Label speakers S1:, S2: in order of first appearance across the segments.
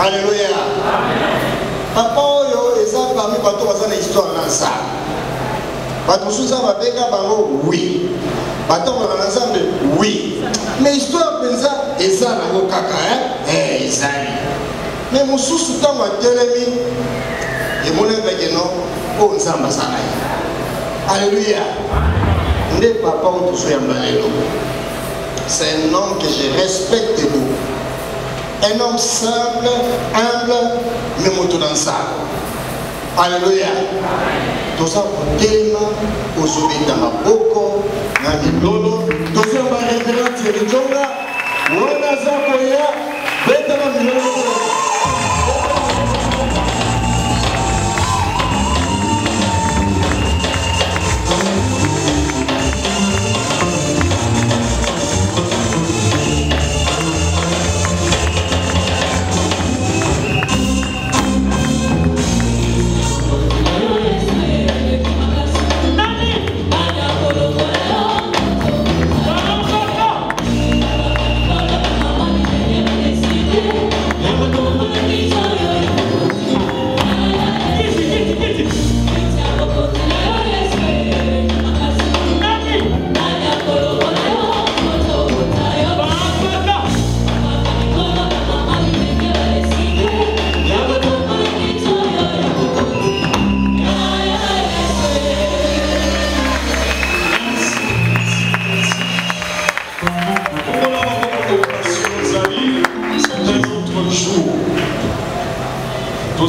S1: Alléluia. Papa oyo eza parmi bato bazana histoire na ça. Bato suza babeka bango oui. Bato bazana nzambe oui. Mais histoire penza eza nango kaka ezali. Mais mususu tango atelemi emonaka no o nzamba sana. Alléluia. Nde papa o tuso ya mbalelo. C'est un homme que je respecte beaucoup. Un homme simple, humble, mais moto ça. Alléluia. Tout ça pour Téma, aujourd'hui dans ma boko, dans les lolo, tout ça va référence à l'Idjonga, on a ça pour y aller, bête à la milolo.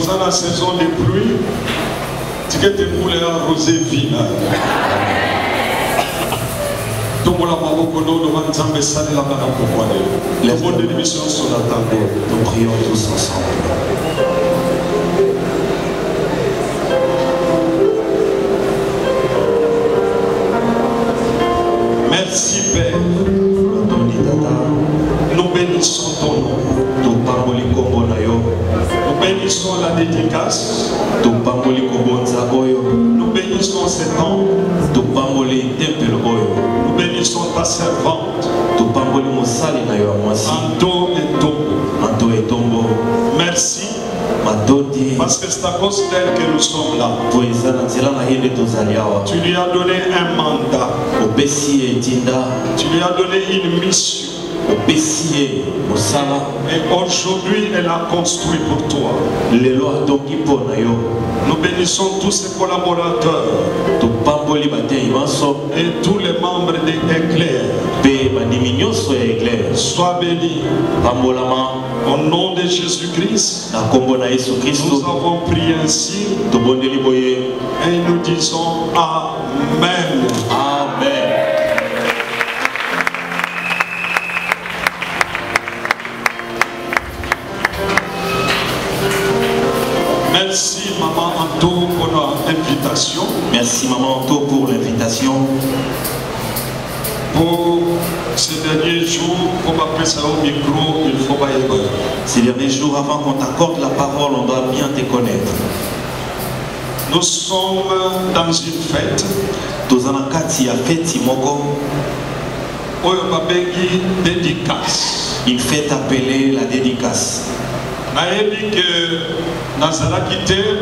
S2: Dans la saison des pluies, tu peux te mouler arrosé vina. Donc on a beaucoup de gens qui sont là pour les bonnes émissions sont à table. Nous prions tous ensemble. Merci Père. Nous bénissons ton nom. Nous bénissons la dédicace. Nous bénissons cet temps. Nous bénissons ta servante. Anto et Tombo. Merci. Parce que c'est à cause d'elle que nous sommes là. Tu lui as donné un mandat. Tu lui as donné une mission. Et aujourd'hui, elle a construit pour toi. Nous bénissons tous ses collaborateurs et tous les membres de l'Église. Sois béni. Au nom de Jésus-Christ, nous avons prié ainsi et nous disons Amen. Amen. Merci Maman Anto pour l'invitation.
S3: Merci Maman Anto pour l'invitation.
S2: Pour ces derniers jours, pour appeler ça au micro, il faut pas y aller.
S3: Ces derniers jours, avant qu'on t'accorde la parole, on doit bien te connaître.
S2: Nous sommes dans une fête. Dédicace.
S3: Une fête appelée la dédicace.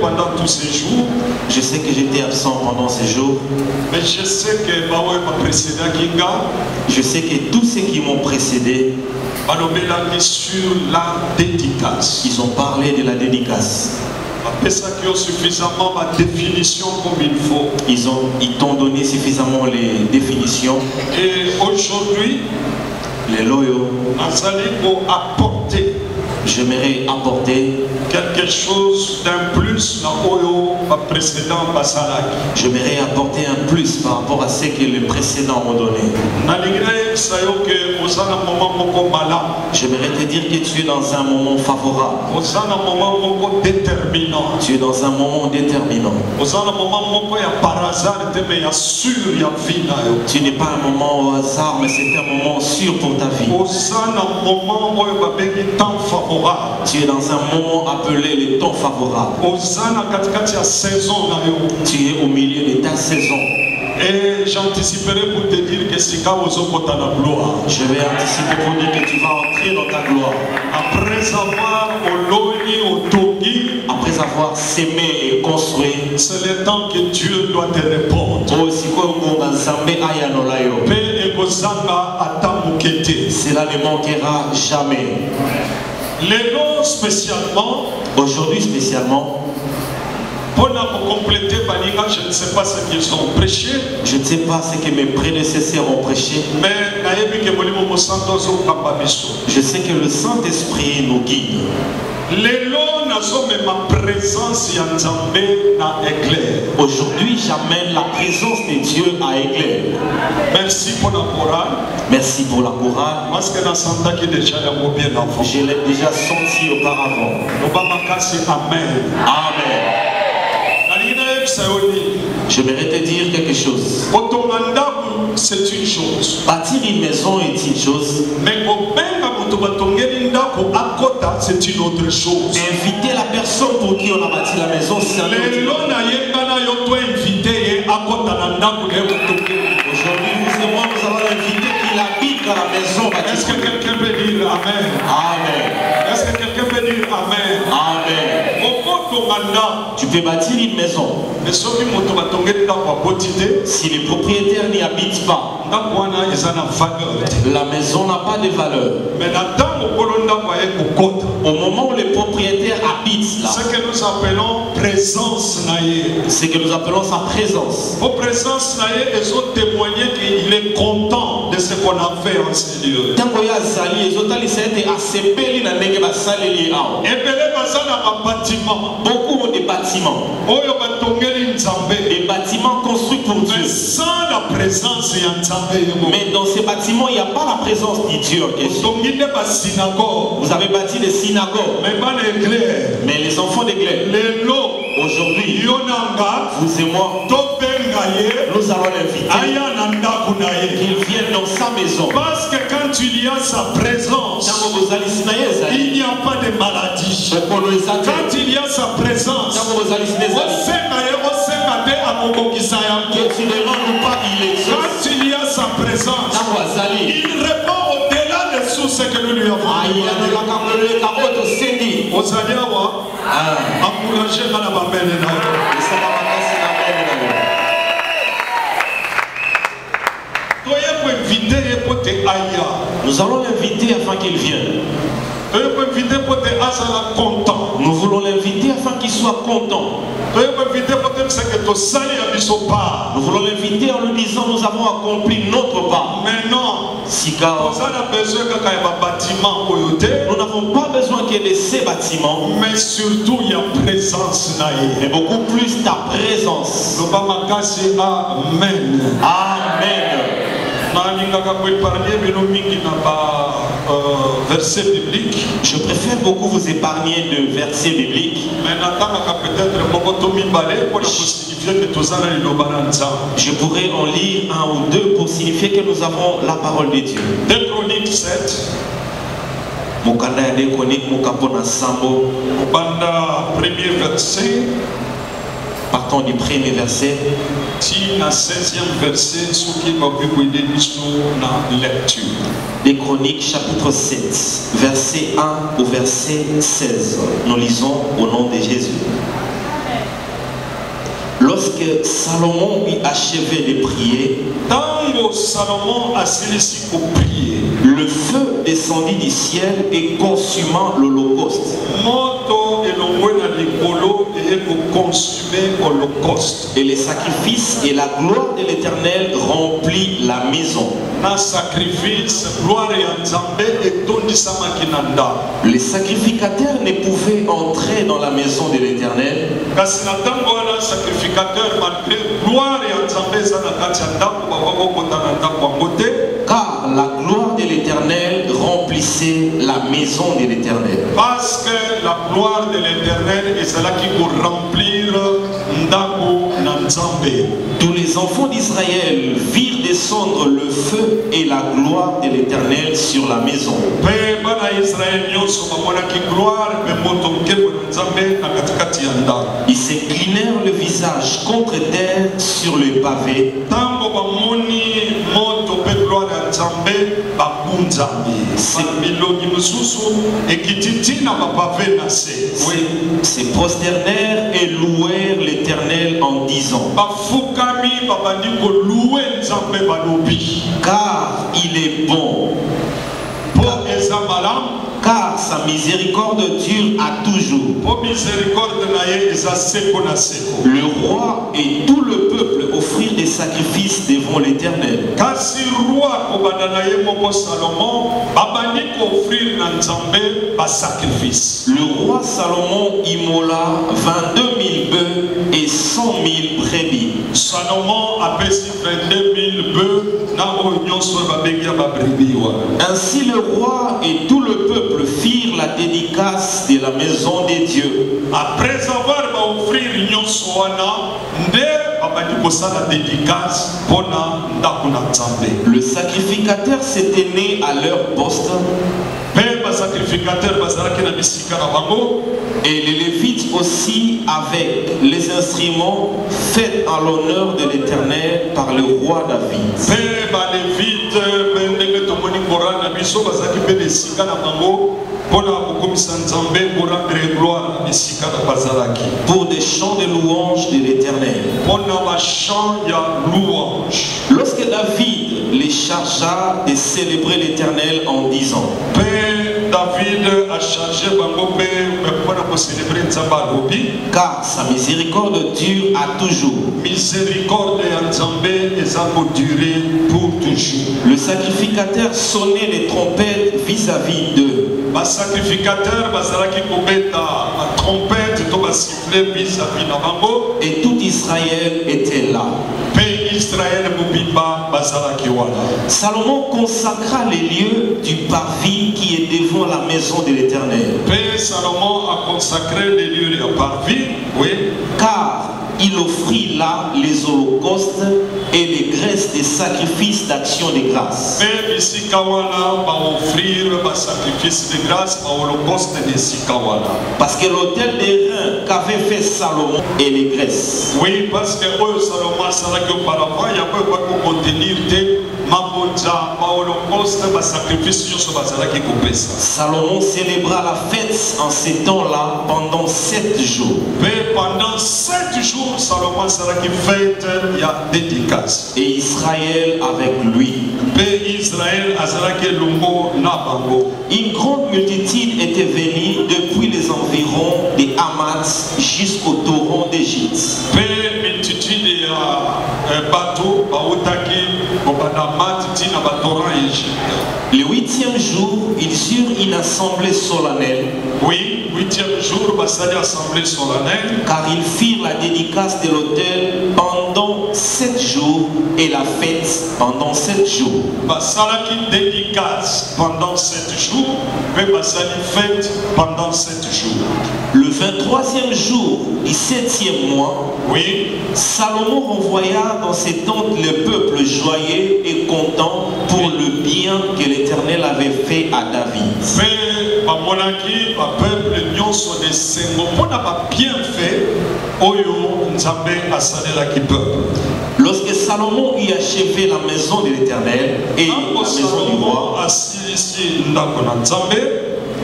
S2: Pendant tous ces jours.
S3: Je sais que j'étais absent pendant ces jours.
S2: Mais je sais que
S3: je sais que tous ceux qui m'ont précédé
S2: sur la dédicace.
S3: Ils ont parlé de la dédicace.
S2: Suffisamment ma définition comme il faut.
S3: Ils t'ont donné suffisamment les définitions.
S2: Et aujourd'hui,
S3: les loyaux,
S2: pour apporter.
S3: J'aimerais apporter
S2: quelque chose d'un plus au précédent Basalak.
S3: J'aimerais apporter un plus par rapport à ce que les précédents ont donné. J'aimerais te dire que tu es dans un moment favorable. Tu es dans un moment déterminant. Tu n'es pas un moment au hasard, mais c'est un moment sûr pour ta vie. Tu es dans un moment appelé le temps favorable. Tu es au milieu de ta saison.
S2: Et j'anticiperai pour te dire que c'est quand la gloire.
S3: Je vais anticiper pour dire que tu vas entrer dans ta gloire.
S2: Après avoir
S3: savoir s'aimer et construire.
S2: C'est le temps que Dieu doit te répondre.
S3: Cela ne manquera jamais.
S2: Spécialement,
S3: aujourd'hui spécialement,
S2: pour compléter, je ne sais pas ce qu'ils ont prêché.
S3: Je ne sais pas ce que mes prédécesseurs ont prêché.
S2: Mais
S3: je sais que le Saint-Esprit nous guide. Aujourd'hui, j'amène la présence de Dieu à Église.
S2: Merci pour la chorale.
S3: Merci pour la chorale. Je l'ai déjà senti auparavant.
S2: Amen.
S3: Amen. J'aimerais te dire quelque chose.
S2: C'est une chose.
S3: Bâtir une maison est une chose.
S2: Mais c'est une autre chose.
S3: Inviter la personne pour qui on a bâti la maison, c'est un autre chose. Aujourd'hui, vous et moi, nous allons l'inviter qu'il habite dans la maison.
S2: Est-ce que quelqu'un peut dire Amen?
S3: Amen.
S2: Est-ce que quelqu'un peut dire Amen?
S3: Amen. Tu peux bâtir une maison. Si les propriétaires n'y habitent pas, la maison n'a pas de valeur. Au moment où les propriétaires habitent là,
S2: ce que nous appelons présence,
S3: c'est que nous appelons sa présence.
S2: Vos présences ils ont témoigné qu'il est content de ce qu'on a fait en ce lieu.
S3: Beaucoup ont des bâtiments. Des bâtiments construits pour Dieu.
S2: Mais sans la présence,
S3: mais dans ces bâtiments, il n'y a pas la présence de Dieu. Vous avez bâti des synagogues. Mais les enfants d'église, aujourd'hui, vous et moi, nous allons l'inviter qu'il vienne dans sa maison.
S2: Parce que quand il y a sa présence, il n'y a pas de maladie. Quand il y a sa présence,
S3: que tu ne demandes pas, il exauce.
S2: Quand il y a sa présence, il répond au-delà de tout ce que nous lui avons demandé. Encouragez
S3: nous allons l'inviter afin qu'il vienne. Nous voulons l'inviter afin qu'il soit content. Nous voulons l'inviter en lui disant nous avons accompli notre part.
S2: Mais non,
S3: nous n'avons pas besoin qu'il y ait de ces bâtiments.
S2: Mais surtout il y a présence.
S3: Mais beaucoup plus ta présence.
S2: Amen.
S3: Amen.
S2: Verset biblique.
S3: Je préfère beaucoup vous épargner de versets bibliques. Je pourrais en lire un ou deux pour signifier que nous avons la parole de Dieu.
S2: 2 Chroniques 7.
S3: Mukanda ya 2 Chroniques mukapona sambo.
S2: Premier verset.
S3: Partons du premier verset.
S2: Tina 16e verset, ce qui m'a dans la lecture.
S3: Des Chroniques chapitre 7, verset 1 au verset 16. Nous lisons au nom de Jésus. Lorsque Salomon eut achevé de prier, le feu descendit du ciel et consuma l'holocauste. Et les sacrifices et la gloire de l'Éternel remplit la maison. Les sacrificateurs ne pouvaient entrer dans la maison de l'Éternel, car la gloire de l'Éternel remplissait la maison de l'Éternel.
S2: Parce que la gloire de l'Éternel est celle qui pour remplir Ndako Nanzambe.
S3: Tous les enfants d'Israël virent descendre le feu et la gloire de l'Éternel sur la maison. Ils s'inclinèrent le visage contre terre sur le pavé. Ces prosternèrent et louèrent l'Éternel en disant: car il est bon, car sa miséricorde dure à toujours. Le roi et tout le peuple offrirent des sacrifices devant l'Éternel. Le roi Salomon immola 22 000 bœufs et 100 000 brebis.
S2: Salomon a payé 22 000 bœufs.
S3: Ainsi le roi et tout le peuple firent la dédicace de la maison des dieux.
S2: Après avoir offert
S3: le sacrificateur s'était né à leur poste. Et les Lévites aussi avec les instruments faits en l'honneur de l'Éternel par le roi David. Pour des chants de louange de l'Éternel. Lorsque David les chargea de célébrer l'Éternel en disant:
S2: David a chargé pour célébrer
S3: car sa miséricorde dure à toujours.
S2: Miséricorde et durer pour toujours.
S3: Le sacrificateur sonnait les trompettes vis-à-vis d'eux.
S2: Le sacrificateur la trompette vis-à-vis de
S3: et tout Israël était là. Salomon consacra les lieux du parvis qui est devant la maison de l'Éternel.
S2: Salomon a consacré les lieux du parvis, oui.
S3: Car il offrit là les holocaustes et les graisses des sacrifices d'action de grâce. Parce que l'autel des reins qu'avait fait Salomon et les graisses.
S2: Oui, parce que Salomon savait qu'auparavant il y avait quoi contenir
S3: Salomon célébra la fête en ces temps-là pendant 7 jours.
S2: Mais pendant 7 jours, Salomon sera qui fête, il y a dédicace.
S3: Et Israël avec lui. Une grande multitude était venue depuis les environs des Hamath jusqu'au torrent d'Égypte. Le 8e jour, ils eurent une assemblée solennelle.
S2: Oui, 8e jour, assemblée solennelle.
S3: Car ils firent la dédicace de l'autel pendant 7 jours et la fête pendant 7 jours.
S2: Dédicace pendant 7 jours, mais fête pendant 7 jours.
S3: Le 23e jour du 7e mois,
S2: oui,
S3: Salomon renvoya dans ses tentes le peuple joyeux et content pour le bien que l'Éternel avait fait à David. Lorsque Salomon eut achevé la maison de l'Éternel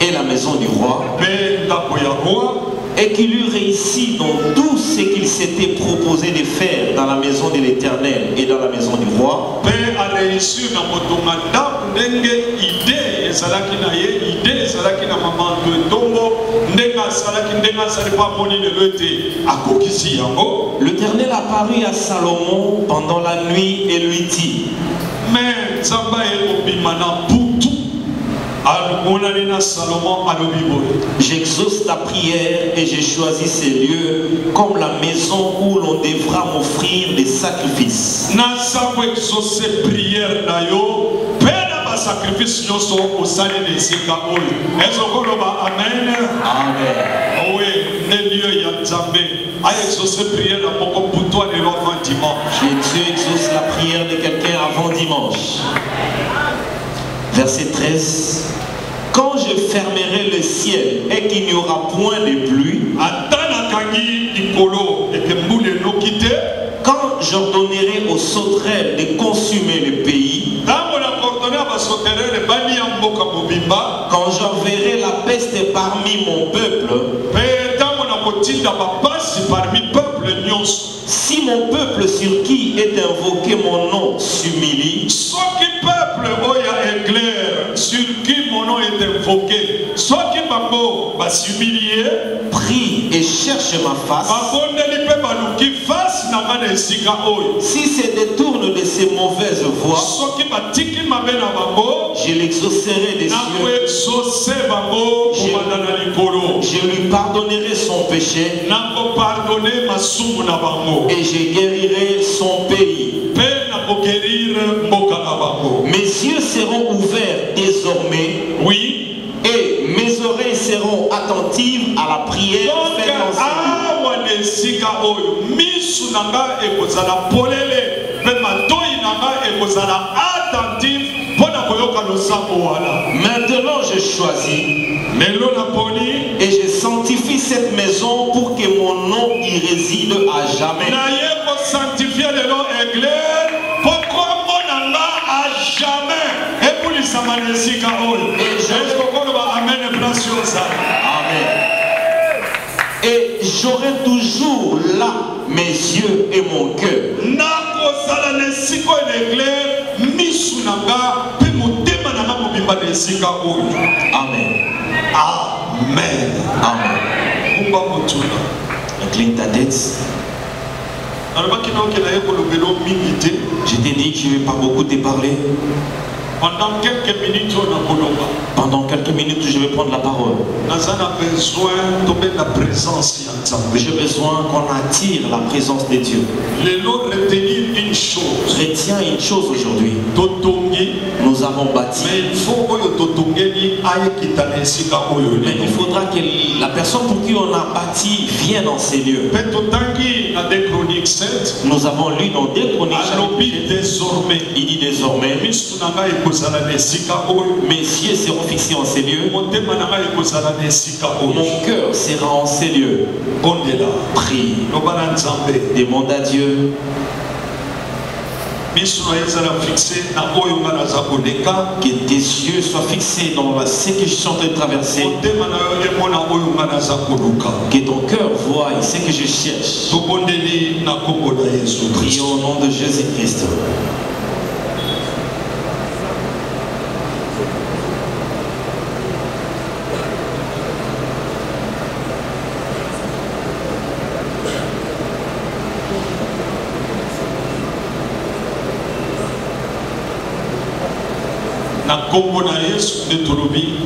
S3: et la maison du roi, et qu'il eut réussi dans tout ce qu'il s'était proposé de faire dans la maison de l'Éternel et dans la maison du roi, l'Éternel apparut à Salomon pendant la nuit et lui dit: j'exauce ta prière et j'ai choisi ces lieux comme la maison où l'on devra m'offrir des sacrifices. Dieu exauce la prière de quelqu'un avant dimanche. Verset 13. Quand je fermerai le ciel et qu'il n'y aura point de pluie, quand j'ordonnerai aux sauterelles de consumer le pays, parmi mon peuple, si mon peuple sur qui est invoqué mon nom s'humilie,
S2: sur qui mon nom est invoqué, soit qui va s'humilier,
S3: prie et cherche ma face, si se détourne de ses mauvaises voies, je l'exaucerai des cieux, je lui pardonnerai son péché et je guérirai son pays. Mes yeux seront ouverts désormais,
S2: oui,
S3: et mes oreilles seront attentives à la prière faite Maintenant je choisis et je sanctifie cette maison pour que mon nom y réside à jamais. Et j'aurai toujours là mes yeux et mon cœur. Amen.
S2: Amen.
S3: Amen. Incline ta tête. Je t'ai dit que je ne vais pas beaucoup te parler.
S2: Pendant quelques minutes,
S3: je vais prendre la parole. J'ai besoin qu'on attire la présence de Dieu. Retiens une chose aujourd'hui. Nous avons bâti. Mais il faudra que la personne pour qui on a bâti vienne dans ces lieux. Nous avons lu dans 2 Chroniques. Il dit désormais. Mes yeux seront fixés en ces lieux. Mon cœur sera en ces lieux. Prie. Demande à Dieu. Que tes yeux soient fixés dans ce que je suis en train de traverser. Que ton cœur voie ce que je cherche. Prions au nom de Jésus-Christ.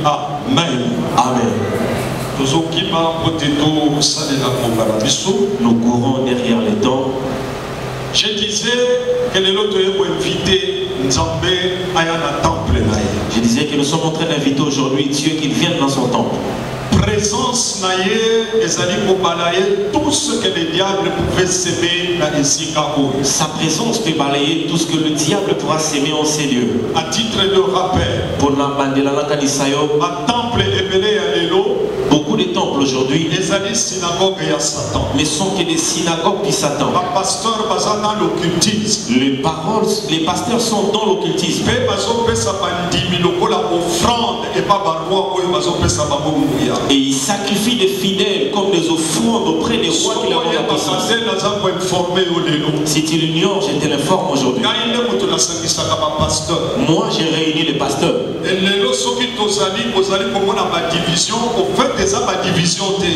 S2: Amen.
S3: Amen. Nous courons derrière les temps.
S2: Je disais que les autres ont invité Nzambe à un temple.
S3: Je disais que nous sommes en train d'inviter aujourd'hui Dieu qu'il vienne dans son temple.
S2: Présence naïe et zali balayer tout ce que le diable pouvait s'aimer dans les Sikaou.
S3: Sa présence peut balayer tout ce que le diable pourra s'aimer en ces lieux.
S2: À titre de rappel,
S3: pour la bandela lakanisayo,
S2: un temple ébélé à l'élo.
S3: Beaucoup de temples aujourd'hui
S2: ne
S3: sont que des synagogues du Satan. Les pasteurs sont dans l'occultisme. Et ils sacrifient des fidèles comme des offrandes auprès des rois qui leur ont la puissance. Si tu l'ignores, je te l'informe aujourd'hui. Moi, j'ai réuni les pasteurs.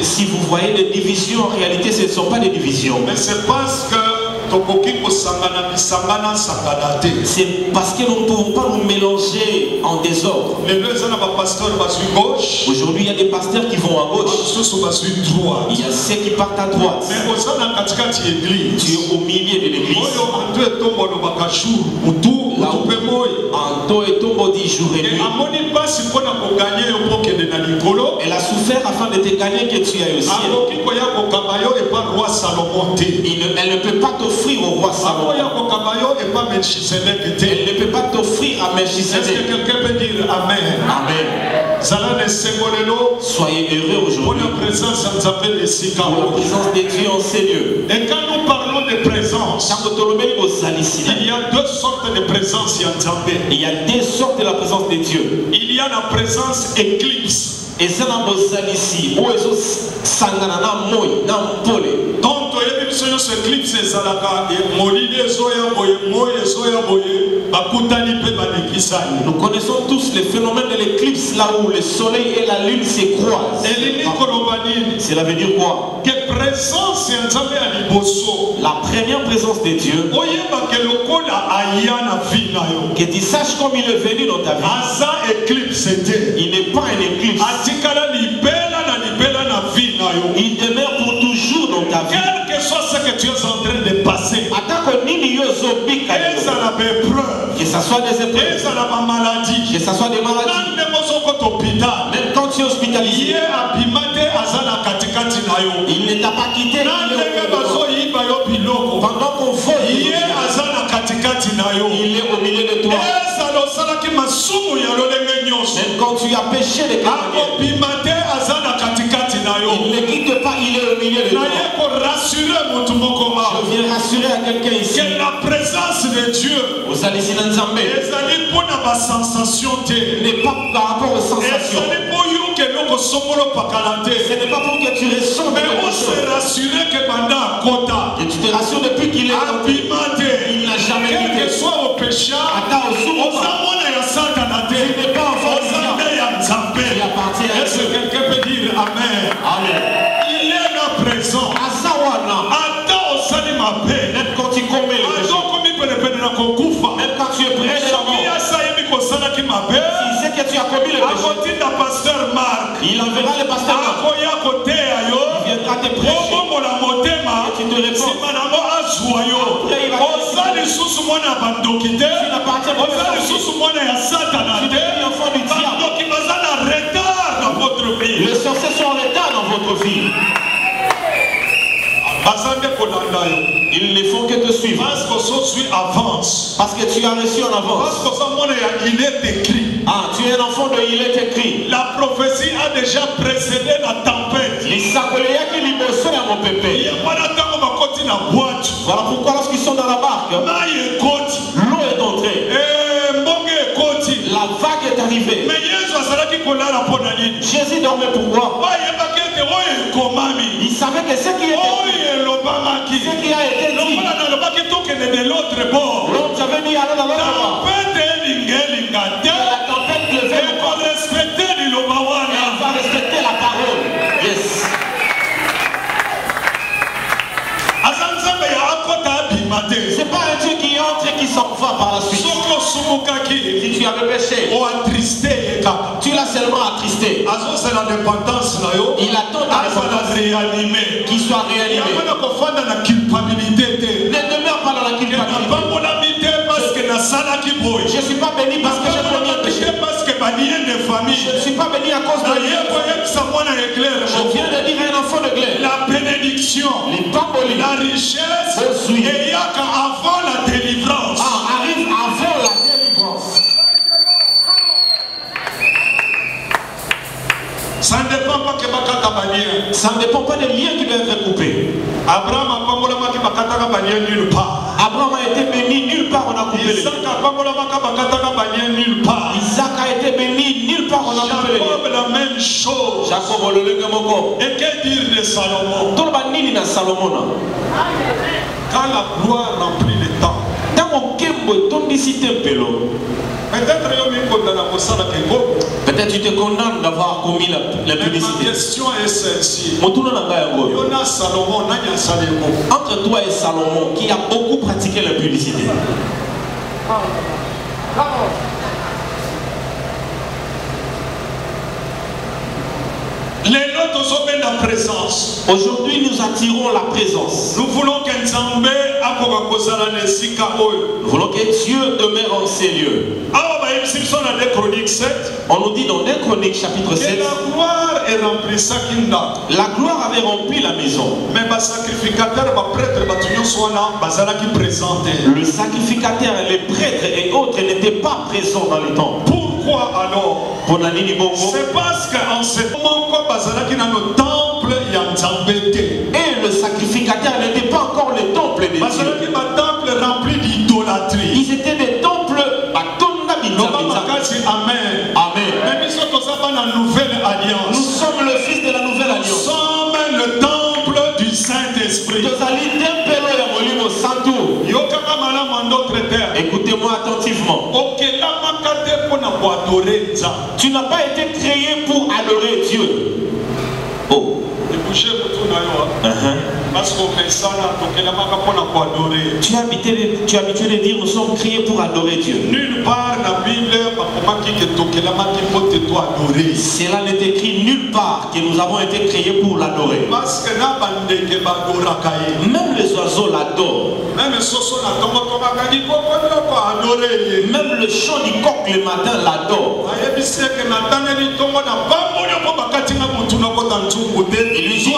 S3: Si vous voyez des divisions, en réalité ce ne sont pas des divisions.
S2: Mais c'est parce que
S3: c'est parce que nous ne pouvons pas nous mélanger en désordre. Aujourd'hui, il y a des pasteurs qui vont à gauche. Il y a ceux qui partent à droite. Tu es au milieu de l'église. Là où Anto et Tombo dit jour et nuit. Elle a souffert afin de te gagner que tu ailles au ciel. Elle ne peut pas t'offrir au roi Salomon. Elle ne peut pas t'offrir à Melchisedec.
S2: Est-ce que quelqu'un peut dire Amen?
S3: Amen. Soyez heureux aujourd'hui
S2: pour la présence de
S3: Dieu en ces lieux.
S2: Et quand nous parlons de présence, il y a 2 sortes de présence.
S3: Il y a 2 sortes de la présence de Dieu.
S2: Il y a la présence éclipse.
S3: Et ça n'a pas ici. Où est-ce que sangana na moi na mpole.
S2: Donc toi il y a besoin ce clip c'est ça là et molide soya boye moye soya boye bakutani pe badikisani.
S3: Nous connaissons tous les phénomènes de l'éclipse là où le soleil et la lune se croisent. Cela veut dire quoi?
S2: Que présence nzambe ya liboso.
S3: La première présence de Dieu.
S2: Oyeba ke lokola aya na vie na yo.
S3: Que tu saches comme il est venu dans ta vie.
S2: Asa éclipse c'était.
S3: Il n'est pas un éclipse.
S2: Atikala libela na vie na yo.
S3: Il demeure pour toujours dans ta vie.
S2: Quel que soit ce que tu es en train de passer.
S3: Que ce soit des épreuves. Que ce soit des maladies. Même quand tu es hospitalisé. Il ne t'a pas quitté. Pendant qu'on vole, il est au milieu de toi. Même quand tu as péché de quelque manière, il ne quitte pas, il est au milieu de toi. Je viens rassurer à quelqu'un ici.
S2: Que la présence de Dieu
S3: n'est pas par rapport aux sensations. Ce n'est pas pour que tu ressentes quelque chose. Que tu te rassures depuis qu'il est il n'a jamais quitté.
S2: Quel que soit au péché,
S3: il n'est pas enfant
S2: il appartient à Dieu. Est-ce que quelqu'un peut dire Amen?
S3: Amen.
S2: Il est là présent. Attends au salut ma paix.
S3: Même quand tu commets le péché. Même quand tu es près de la mort. Si c'est que tu as commis le péché, il enverra le pasteur Marc. Il viendra te prêcher. Et tu te réponds. Après il va te dire, tu n'appartiens pas à enfant du diable. Les sorciers sont en retard dans votre vie. Ils ne font que te suivre. Parce que tu as reçu en avance.
S2: Il est écrit.
S3: Ah, tu es un enfant de il est écrit.
S2: La prophétie a déjà précédé la tempête.
S3: Voilà pourquoi lorsqu'ils sont dans la barque, l'eau est entrée. La vague est arrivée. Jésus dormait pourquoi? Il savait que ce qui a été dit, l'autre avait dit aller dans l'autre bord. La tempête levait le corps. Elle va respecter la parole. Yes. C'est pas un Dieu qui entre et qui s'en va par la suite. Si tu avais péché, tu l'as seulement attristé. Il attend qu'il soit réanimé. Ne demeure pas dans la culpabilité. Je ne suis pas béni parce que j'ai commis un péché. Je ne suis pas béni à cause de Dieu. Je viens de dire à un enfant de glaive.
S2: La bénédiction, la richesse, et avant la délivrance.
S3: Arrive avant la délivrance.
S2: Ça ne dépend pas que
S3: ça ne dépend pas des liens qui doivent être coupés.
S2: Abraham
S3: a été béni nulle part, on a coupé les liens. Isaac a été béni nulle part, on a coupé les liens.
S2: La même chose.
S3: Jacob
S2: et que dire de Salomon? Quand la gloire remplit le temps.
S3: Peut-être tu te condamnes d'avoir commis la publicité.
S2: Ma question est celle-ci.
S3: Entre toi et Salomon, qui a beaucoup pratiqué la publicité. Aujourd'hui, nous attirons la présence.
S2: Nous voulons que
S3: Dieu demeure en ces lieux. On nous dit dans 2 Chroniques chapitre 7.
S2: La gloire est remplie.
S3: La gloire avait rempli la maison.
S2: Mais le sacrificateur,
S3: le sacrificateur, les prêtres et autres n'étaient pas présents dans le temple.
S2: Pourquoi alors? C'est parce qu'en ce moment, le temple
S3: et le sacrificateur n'était pas encore le temple de Dieu.
S2: Rempli d'idolâtrie.
S3: Ils étaient des temples.
S2: Amen.
S3: Amen.
S2: Mais nous sommes dans la nouvelle alliance. terme.
S3: Écoutez-moi attentivement. Tu n'as pas été créé pour adorer Dieu. Oh. Tu es habitué de dire nous sommes créés pour adorer Dieu.
S2: Nulle part dans la Bible,
S3: cela n'est écrit nulle part que nous avons été créés pour l'adorer. Même les oiseaux l'adorent. Même le chant du coq le matin l'adore. Il lui dit,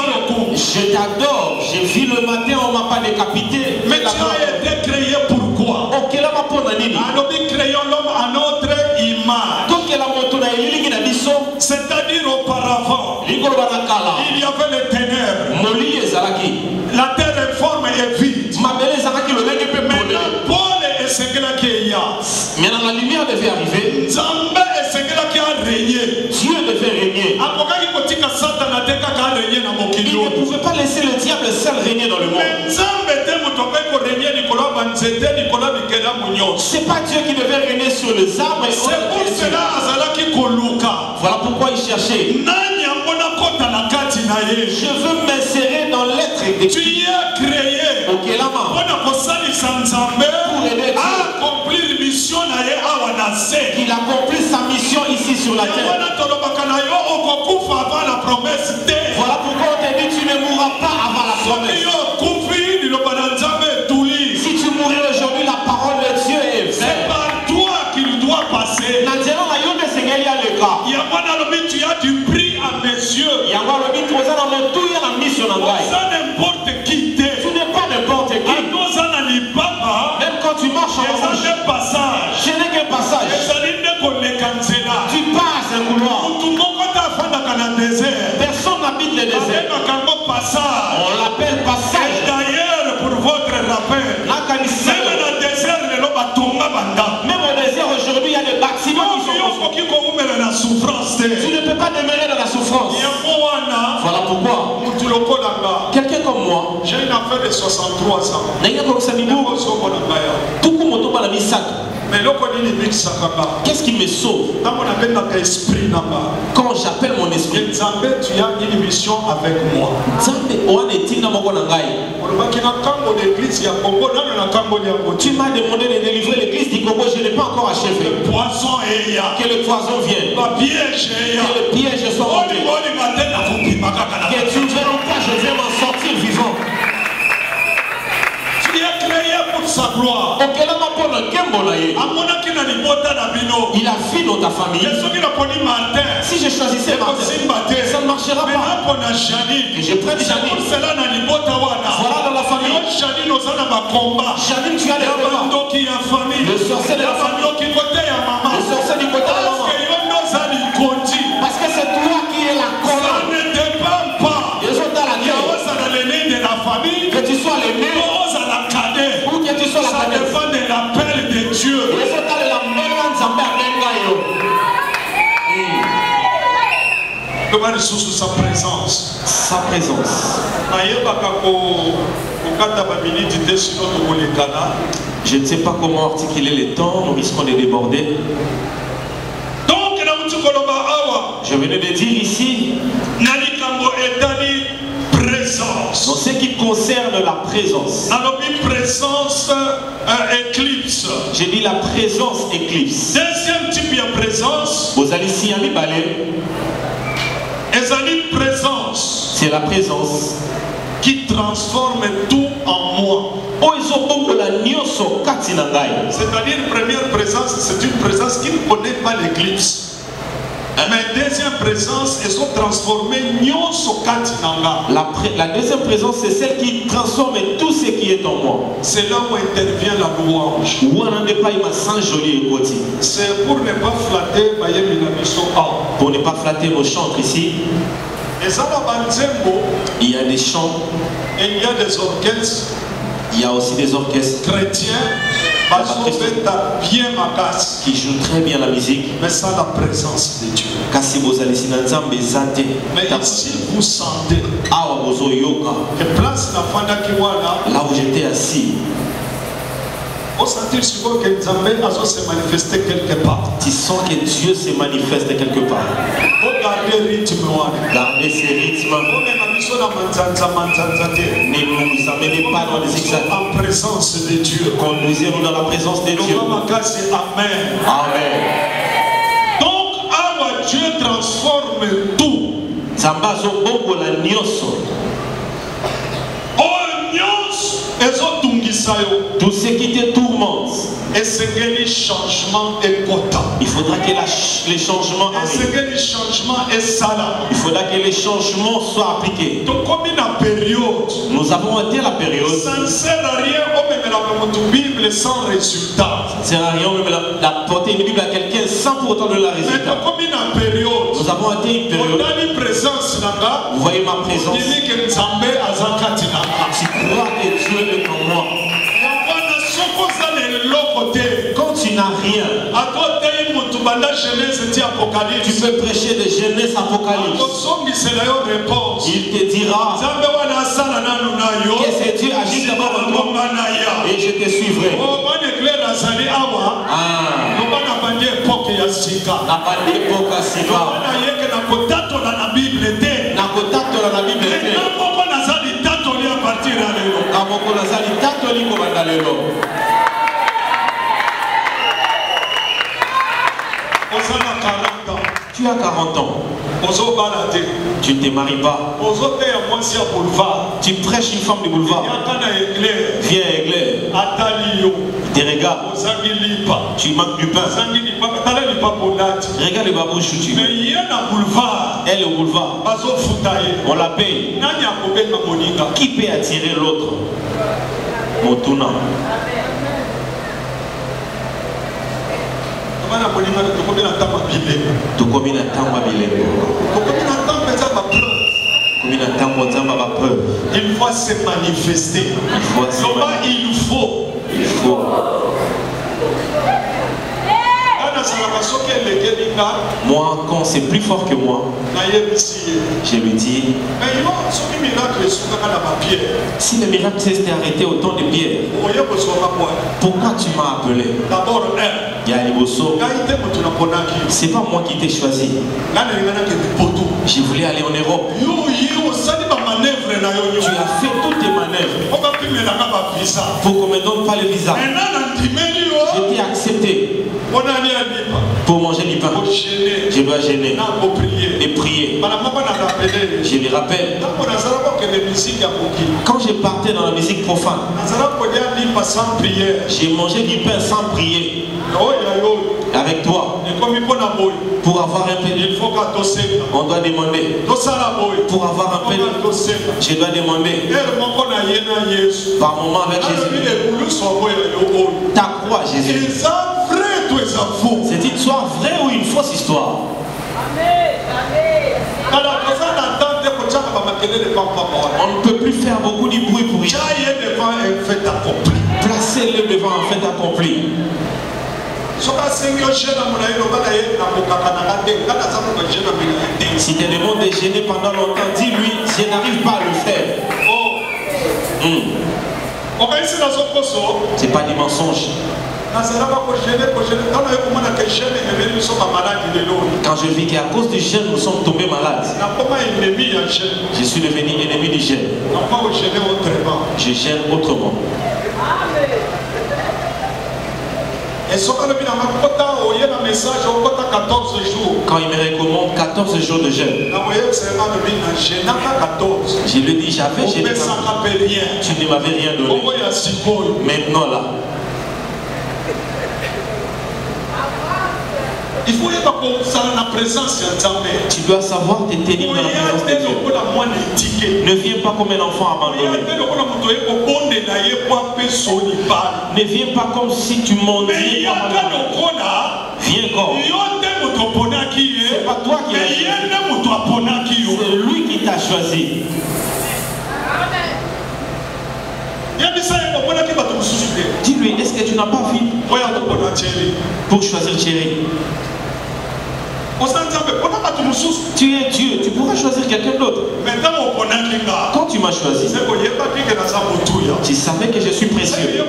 S3: je t'adore, j'ai vu le matin, on ne m'a pas décapité.
S2: Mais tu as été créé pourquoi? Créons l'homme à notre image. C'est-à-dire auparavant, il y avait les ténèbres. La terre est forme et vide. Maintenant, Paul et Segela qui
S3: mais dans la lumière devait arriver.
S2: Nzambe et Segela qui a régné.
S3: Dieu devait régner. Il ne pouvait pas laisser le diable seul régner dans le monde. C'est pas Dieu qui devait régner sur les arbres.
S2: C'est pour cela qu'il
S3: voilà pourquoi il cherchait. Je veux m'insérer dans l'être de
S2: tu y es créé
S3: pour aider
S2: accomplir mission.
S3: Il accomplit sa mission ici sur la terre. Voilà pourquoi on te dit tu ne mourras pas avant la promesse. Si tu mourais aujourd'hui, la parole de Dieu est vraie.
S2: C'est par toi qu'il doit passer. Tu as du prix à mes yeux. N'importe qui t'es.
S3: Tu n'es pas n'importe qui. Même quand tu marches en rouge, ce n'est qu'un passage. Tu passes un couloir. Personne n'habite le désert. On l'appelle passage.
S2: Et d'ailleurs, pour votre rappel,
S3: même au désert aujourd'hui, il y a des bâtiments qui sont construits. Tu ne peux pas demeurer dans la souffrance. Voilà pourquoi quelqu'un comme moi,
S2: j'ai une affaire de 63 ans. Mais
S3: qu'est-ce qui me sauve? Quand j'appelle mon esprit,
S2: tu as une mission avec moi.
S3: Tu m'as demandé de délivrer l'église du Congo, je n'ai pas encore achevé. Que le poison vienne. Que le piège soit monté. Que tu ne verras pas, je vais m'en sortir vivant.
S2: Tu es créé pour sa gloire.
S3: Il a vu dans ta famille. Si je choisissais Martin, ça ne marchera pas. Et je prends Janine. Voilà dans la famille. Janine, tu as des combats. Le sorcier de la famille. Le sorcier du côté de la maman. Parce que c'est toi qui es la colonne.
S2: Ça ne dépend pas.
S3: Ils ont dans la gueule. Que tu sois l'aîné. Ou que tu sois la
S2: cadette. Ça dépend de l'appel de Dieu. Sa présence.
S3: Sa présence. Je ne sais pas comment articuler les temps, nous risquons de déborder. Je venais de dire ici, dans ce qui concerne la présence. J'ai dit la présence éclipse.
S2: Deuxième type de présence.
S3: Vous allez ici à mi-balai. C'est la présence
S2: qui transforme tout en moi. C'est-à-dire, première présence, c'est une présence qui ne connaît pas l'éclipse. Mais deuxième présence, elles sont transformées.
S3: La deuxième présence, c'est celle qui transforme tout ce qui est en moi.
S2: C'est là où intervient la louange. C'est pour ne pas flatter
S3: pour ne pas flatter nos chantres ici. Il y a des chants.
S2: Et il y a des orchestres.
S3: Il y a aussi des orchestres
S2: chrétiens
S3: qui jouent très bien la musique.
S2: Mais sans la présence de Dieu. Mais ici vous sentez
S3: que place
S2: la
S3: là où j'étais assis, Tu sens que Dieu se manifeste quelque part. Gardez ces rythmes. Ne nous amenez pas dans les zigzags.
S2: En présence de Dieu.
S3: Conduisez-nous dans la présence de Dieu.
S2: Amen.
S3: Amen.
S2: Donc, Dieu transforme tout.
S3: Tout ce qui te tourmente,
S2: il
S3: faudra que les changements arrivent. Il faudra que les changements soient appliqués. Nous avons été à la période.
S2: Ça ne sert à rien de Bible sans résultat.
S3: Ça ne sert à rien d'apporter une Bible à quelqu'un sans pour autant donner la résultat. Nous avons été une période. Vous voyez ma présence. Tu crois que Dieu est en moi. Quand tu n'as rien, tu peux prêcher de Genèse Apocalypse. Il te dira que c'est Dieu agit d'abord en toi et je te suivrai. Tu as 40 ans. Tu ne te maries pas. Tu prêches une femme du boulevard. Viens à l'église. Tu te regardes. Tu manques du pain. Regarde le babouche où tu es. Elle au boulevard. On la paye. Qui peut attirer l'autre? Motuna.
S2: Il faut se manifester. Il faut.
S3: Moi, quand c'est plus fort que moi, je lui dis, si le miracle s'est arrêté au temps de Pierre, pourquoi tu m'as appelé? C'est pas moi qui t'ai choisi. Je voulais aller en Europe. Tu as fait toutes tes manœuvres pour qu'on me donne pas le visa. Je t'ai accepté pour manger du pain. Je dois gêner et prier. Je lui rappelle, quand je partais dans la musique profane, j'ai mangé du pain sans prier. Avec toi, pour avoir un peu, on doit demander. Pour avoir un peu, je dois demander. Par moment avec Jésus. Ta croix, Jésus. C'est une histoire vraie ou une fausse histoire? On ne peut plus faire beaucoup de bruit pour y aller. Placez-le devant un fait accompli. Si tu demandes de gêner pendant longtemps, dis-lui, je n'arrive pas à le faire. C'est pas des mensonges. Quand je vis qu'à cause du jeûne, nous sommes tombés malades, je suis devenu ennemi du jeûne. Je gêne autrement. Quand il me recommande 14 jours de jeûne, je lui dis, j'avais gêné. Tu ne m'avais rien donné. Maintenant là,
S2: il faut être dans la présence de Dieu.
S3: Tu dois savoir te tenir dans la présence de Dieu. Ne viens pas comme un enfant abandonné. Ne viens pas comme si tu m'ennuyais. Viens encore. C'est pas toi qui l'as choisi. C'est lui qui t'a choisi. Dis-lui, est-ce que tu n'as pas vu pour choisir Thierry? Tu es Dieu, tu pourras choisir quelqu'un d'autre. Quand tu m'as choisi, tu savais que je suis précieux.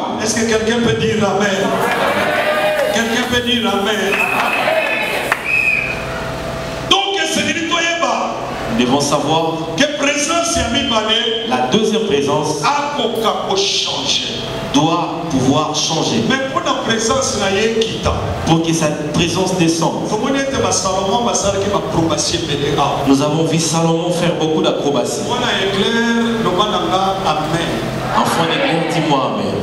S3: incroyable.
S2: Est-ce que quelqu'un peut dire Amen? Quelqu'un peut dire Amen? Donc,
S3: nous devons savoir
S2: que présence
S3: la deuxième présence doit pouvoir changer.
S2: Mais pour la présence,
S3: pour que sa présence descende. Nous avons vu Salomon faire beaucoup d'acrobaties. Enfant d'éclair, dis-moi Amen.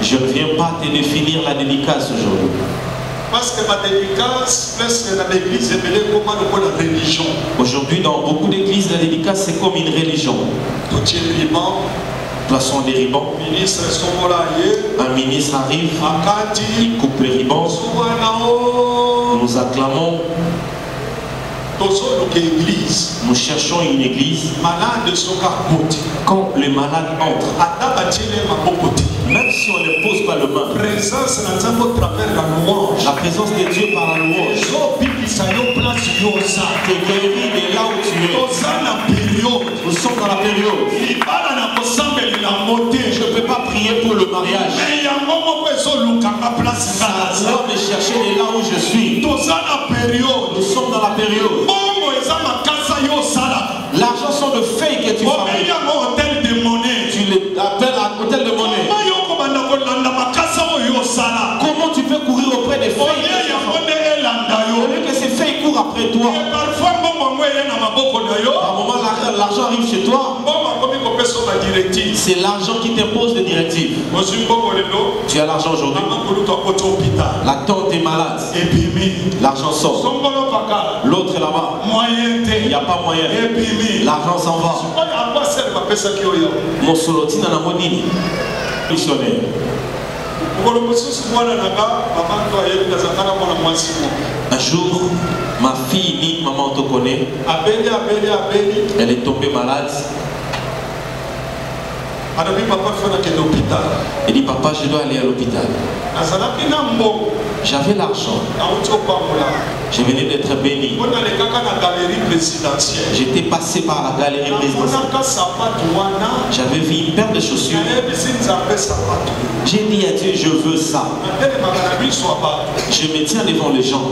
S3: Je ne viens pas te définir la dédicace aujourd'hui.
S2: Parce que ma dédicace, presque dans l'église, est appelée comme la religion.
S3: Aujourd'hui, dans beaucoup d'églises, la dédicace, c'est comme une religion. Poisson des ribans. Un ministre arrive, il coupe les ribans. Nous acclamons. Nous cherchons une église. Quand le malade entre, même si on ne pose pas le main, la présence de Dieu par la louange te guérit de là où tu es. Nous sommes dans la période. Je ne peux pas prier pour le mariage. Ça doit me chercher de là où je suis. Nous sommes dans la période. L'argent sont de feuilles que tu fabriques. Tu les appelles à hôtel de monnaie. Comment tu peux courir auprès des feuilles que ces feuilles courent après toi? À un moment, l'argent arrive chez toi. C'est l'argent qui t'impose des directives. Tu as l'argent aujourd'hui. La tante est malade. L'argent sort. L'autre est là-bas. Il n'y a pas moyen. L'argent s'en va. Mon soloti n'a pas dit. Missionnaire. Un jour, ma fille dit, maman te connaît. Elle est tombée malade. Elle dit, papa, je dois aller à l'hôpital. J'avais l'argent. Je venais d'être béni. J'étais passé par la galerie présidentielle. J'avais vu une paire de chaussures. J'ai dit à Dieu, je veux ça. Je me tiens devant les gens.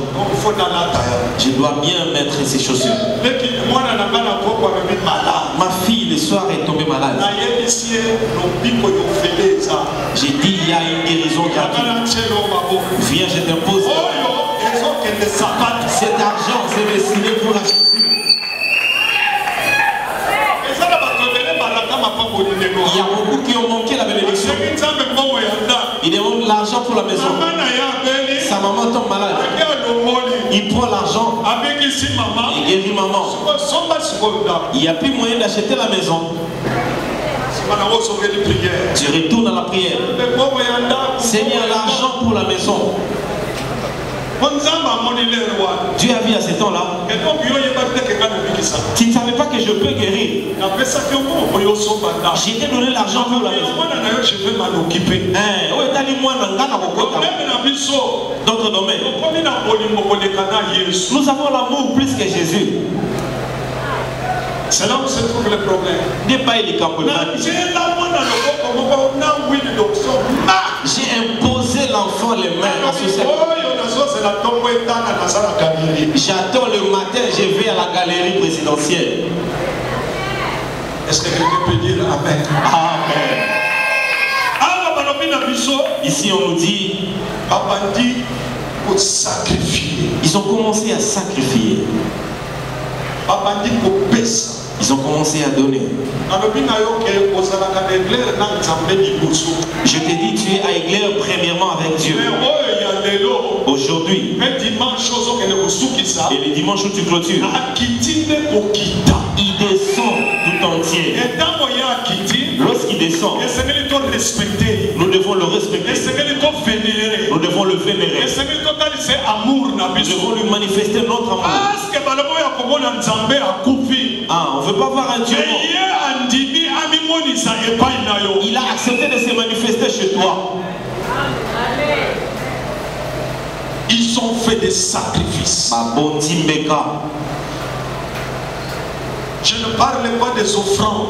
S3: Je dois bien mettre ces chaussures. Ma fille, le soir, est tombée malade. J'ai dit, il y a une guérison gratuite. Viens, je t'impose. Cet argent, c'est destiné pour la chaussure. Il y a beaucoup qui ont manqué la bénédiction. Ils demandent l'argent pour la maison. Sa maman tombe malade. Il prend l'argent. Il guérit maman. Il n'y a plus moyen d'acheter la maison. Tu retournes à la prière. Seigneur, l'argent pour la maison. Dieu a vu à ce temps-là. Tu ne savais pas que je peux guérir. J'ai donné l'argent pour la maison. D'autres domaines. Nous avons l'amour plus que Jésus.
S2: C'est là où se trouve le problème.
S3: J'ai imposé l'enfant les mains à ce service. J'attends le matin, je vais à la galerie présidentielle.
S2: Est-ce que quelqu'un peut dire Amen?
S3: Amen. Ici on nous dit, ils ont commencé à sacrifier. Ils ont commencé à donner. Je t'ai dit, tu es à Église premièrement avec Dieu. Aujourd'hui, et les dimanches où tu clôtures, il descend tout entier. Lorsqu'il descend, nous devons le respecter. Nous devons le vénérer. Nous devons lui manifester notre amour. Ah, on ne veut pas voir un Dieu mort. Il a accepté de se manifester chez toi.
S2: Ils ont fait des sacrifices. Je ne parle pas des offrandes.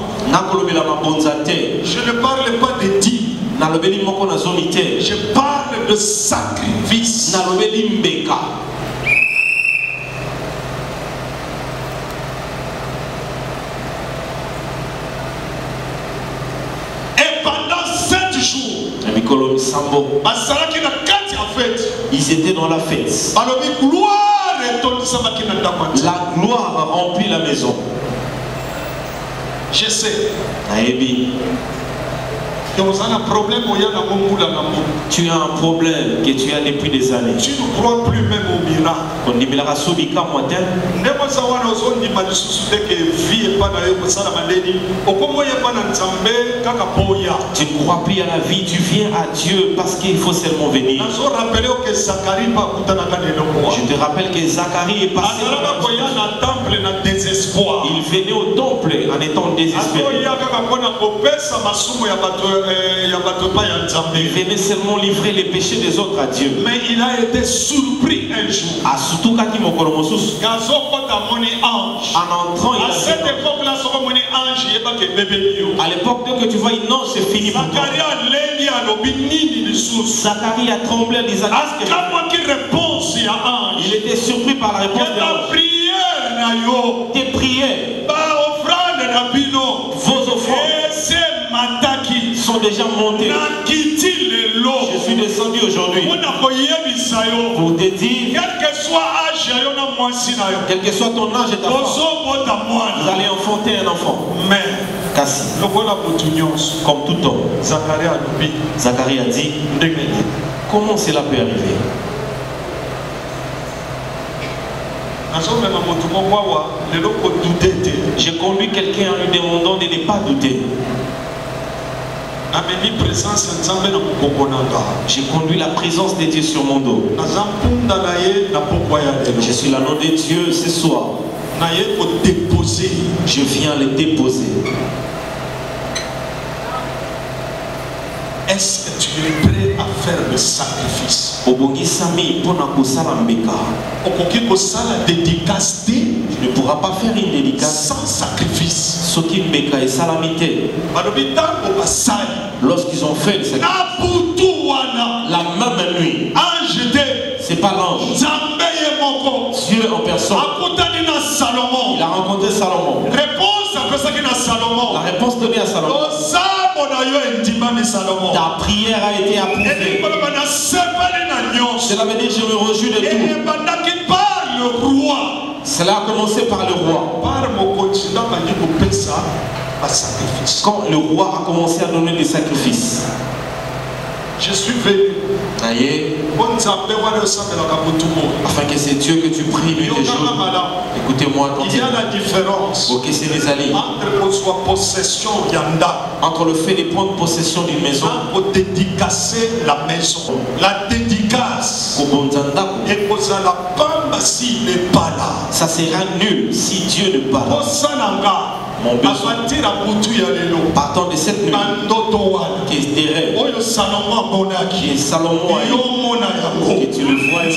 S2: Je ne parle pas des dîmes. Je parle de sacrifice. Et pendant 7 jours,
S3: ils étaient dans la fête. La gloire a rempli la maison.
S2: Je sais. Tu as un problème
S3: que tu as depuis des années.
S2: Tu ne crois plus même au miracle.
S3: Tu ne crois plus à la vie, tu viens à Dieu parce qu'il faut seulement venir. Je te rappelle que Zacharie est passé il venait au temple en étant désespéré. Il venait seulement livrer les péchés des autres à Dieu.
S2: Mais il a été surpris un jour.
S3: En entrant, il a
S2: cette époque-là,
S3: à l'époque, dès que tu vois une ange, c'est fini pour toi. Zacharie a tremblé en disant il était surpris par la réponse de l'ange. Tes prières, vos offrandes sont déjà montées. Je suis descendu aujourd'hui pour te dire, quel que soit ton âge et ta femme, vous allez enfanter un enfant.
S2: Mais
S3: comme tout homme, Zacharie a dit, comment cela peut arriver? J'ai conduit quelqu'un en lui demandant de ne pas douter. J'ai conduit la présence de Dieu sur mon dos. Je suis l'anneau de Dieu ce soir. Je viens le déposer.
S2: Est-ce que tu es prêt à faire le sacrifice? Tu ne
S3: pourras pas faire une dédicace
S2: sans sacrifice.
S3: Lorsqu'ils ont fait le sacrifice, la même nuit, c'est pas l'ange, Dieu en personne, il a rencontré Salomon. La réponse donnée à Salomon, ta prière a été approuvée. Cela veut dire que je me réjouis de tout. Cela a commencé par le roi. Quand le roi a commencé à donner des sacrifices,
S2: je suis venu
S3: afin que c'est Dieu que tu pries nuit et jour. Écoutez-moi,
S2: il y a la différence
S3: entre le fait de prendre possession d'une maison,
S2: dédicacer la maison. La dédicace
S3: ça sera nul si Dieu n'est pas là. Mon besoin, partant de cette nuit, qui est des rêves, qui est Salomon, que tu le vois, que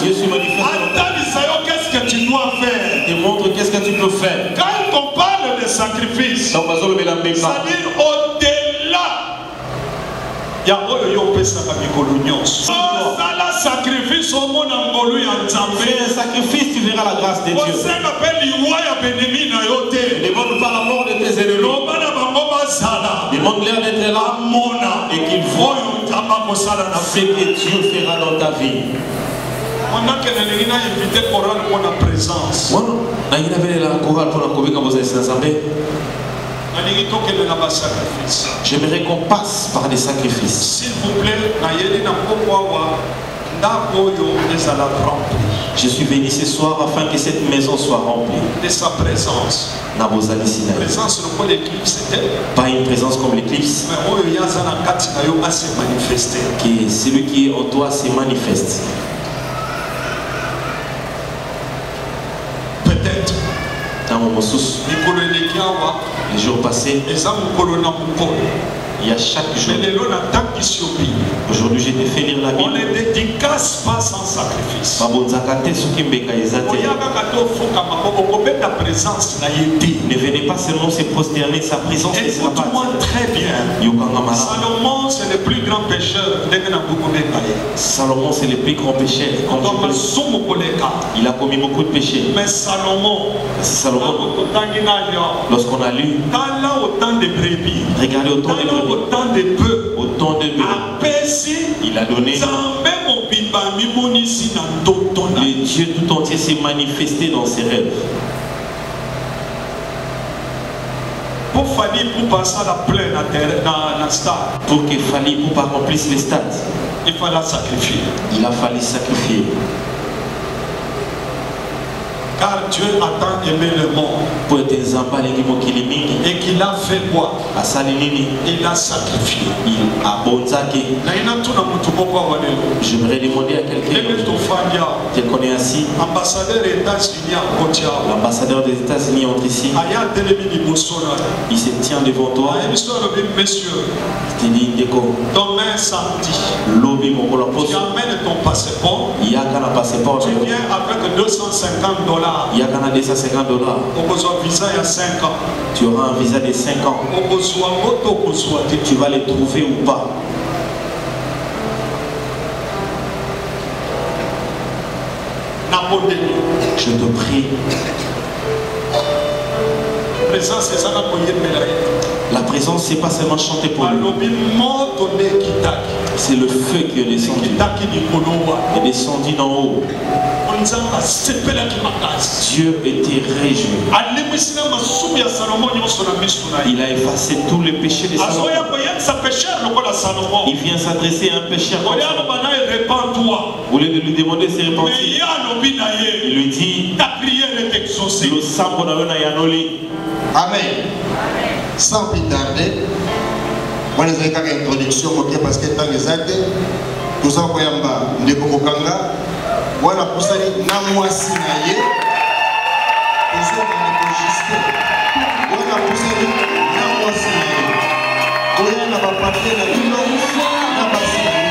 S3: Dieu se manifeste.
S2: Qu'est-ce que tu dois faire?
S3: Te montre qu'est-ce que tu peux faire.
S2: Quand on parle de sacrifice, c'est-à-dire au-delà. Il y a sacrifice au monde en
S3: fais un sacrifice, tu verras la grâce de Dieu. Demande pas la mort de tes ennemis. Demande-leur d'être là et qu'ils voient ce que Dieu fera dans ta vie. J'aimerais qu'on passe par des sacrifices.
S2: S'il vous plaît,
S3: je suis venu ce soir afin que cette maison soit remplie
S2: de sa présence. Présence,
S3: pas une présence comme l'éclipse, que celui qui est en toi se manifeste.
S2: Peut-être
S3: dans mon sous les jours passés, Il y a chaque jour. Aujourd'hui, j'ai fait lire la Bible.
S2: On ne dédicace pas sans sacrifice.
S3: Ne venez pas seulement se prosterner, sa présence ne sera pas.
S2: Écoute-moi très bien. Salomon, c'est le plus grand pécheur.
S3: Salomon, c'est le plus grand pécheur. Il a commis beaucoup de péchés.
S2: Mais Salomon,
S3: lorsqu'on a lu, regardez autant de brebis, autant de bœufs, il a donné. Le Dieu tout entier s'est manifesté dans ses rêves.
S2: Pour passer à la plaine dans le stade.
S3: Pour que Fali Poupa remplisse les stades,
S2: il fallait sacrifier.
S3: Il a fallu sacrifier.
S2: Car Dieu a tant aimé le monde. Et qu'il a fait quoi? Il a sacrifié.
S3: Il a bonzaki. J'aimerais demander à quelqu'un qui connaît ainsi. L'ambassadeur des États-Unis entre ici. Il se tient devant toi.
S2: Messieurs,
S3: il te dit
S2: demain samedi, tu amènes ton passeport. Tu viens avec $250.
S3: Il y a $250. Tu auras un visa de 5 ans. Tu vas les trouver ou pas. Je te prie. La présence, c'est pas seulement chanter pour nous. C'est le feu qui est descendu. Il est descendu d'en haut. Dieu était réjoui. Il a effacé tous les péchés de Salomon. Il vient s'adresser à un pécheur. Au lieu de lui demander de se repentir, il lui dit,
S2: ta prière est exaucée.
S1: Amen. Sans plus tarder, on a une introduction parce que dans les actes, tout ça, on a voilà pour ça, na moisi na ye, on a enregistré. Voilà pour ça, na moisi na ye. On a pas parlé de la vie, na basi na ye.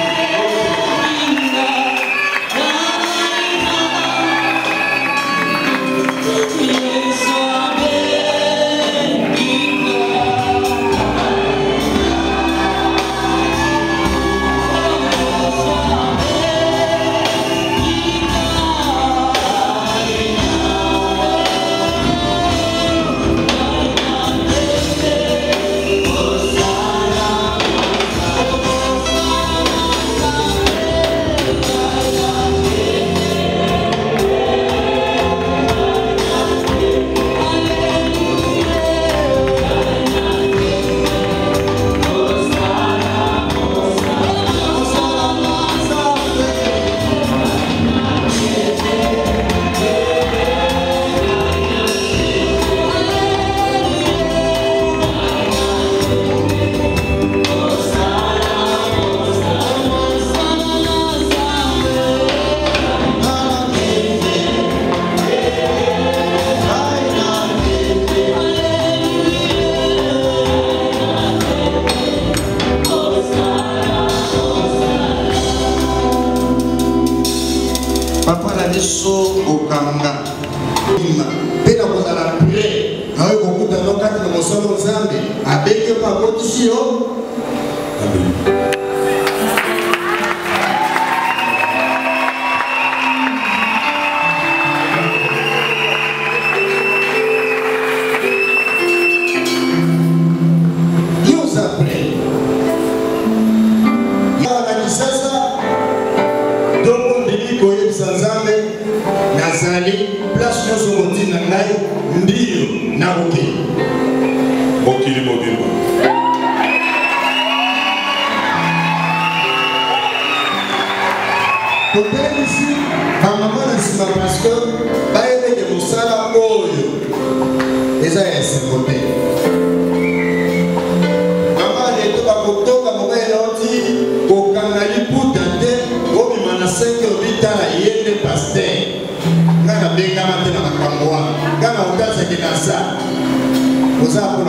S1: Vous avez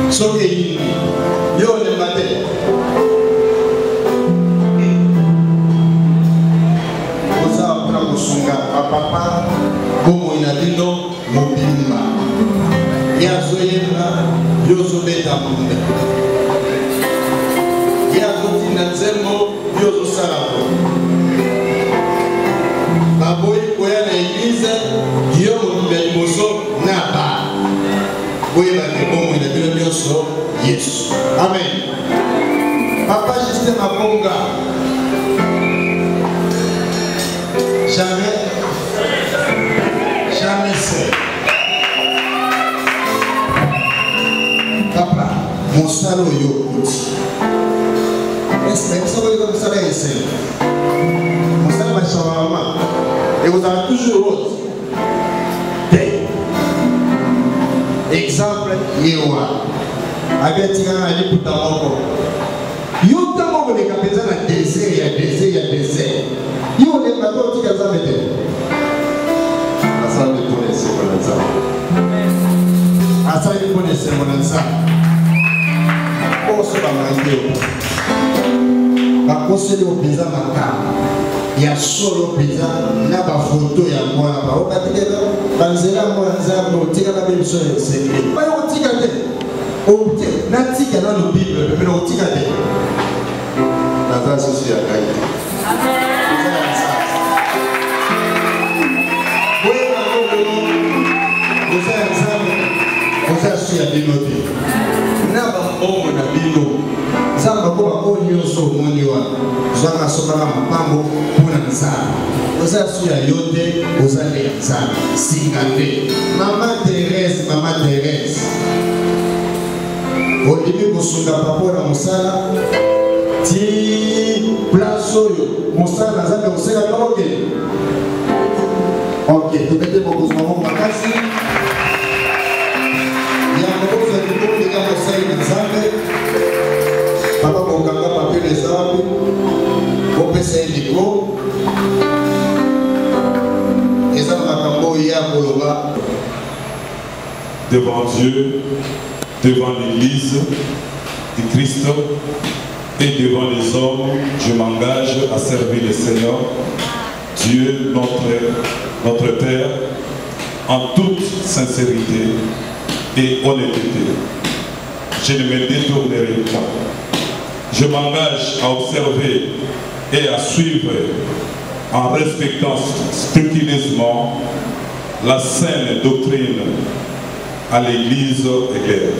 S1: soki yo le matin oza mpona kosunga bapapa bomoi na bino mobimba ye azoyemba yo ozobeta munda ye azotinda nzembo yo ozosala po baboyi koya na eglize yo mobimba liboso na ba boyebake bomoi na bino nyonso yesu amen. Papa Justin Mabonga jamais seul. Papa mosala oyo kuti est-ce que vous savez seul mosala bachamama et vous avez toujours autre exemple yewa abetikana aliputa moko yo tamo koleka mpenza na désert ya désert yo olemba to otika nzambe te asali mpona esengo na nzambe asali mpona esengo na nzambe poso bamangeo bakoseli yo mpenza makambo ya solo mpenza na bafoto ya mwana baokatikela banzela mwana nzambe otikala bebiso ya esengo bayo otika te obte natika nano bible pepena otika te naza susu ya kai oza ya nzambe oza susu ya bino te na bambongo na bino nzambe akoba oyo nyonso omoni wana ozwanga asomaka mapambo mpona nzambe oza susu ya yo te oza nde ya nzambe singa te mama Thérèse olimi kosunga papa na mosala ti place oyo mosala nzambe koseka toke ok topete bokozwa moko makasi yango bokozwa likoleka mosali na nzambe papa kokanga papele nzambe kopesa ye liko eza na makambo oyo ya koloba
S3: devant Dieu, devant l'Église du Christ et devant les hommes, je m'engage à servir le Seigneur, Dieu notre Père, en toute sincérité et honnêteté. Je ne me détournerai pas. Je m'engage à observer et à suivre en respectant scrupuleusement la saine doctrine à l'Église éclairée.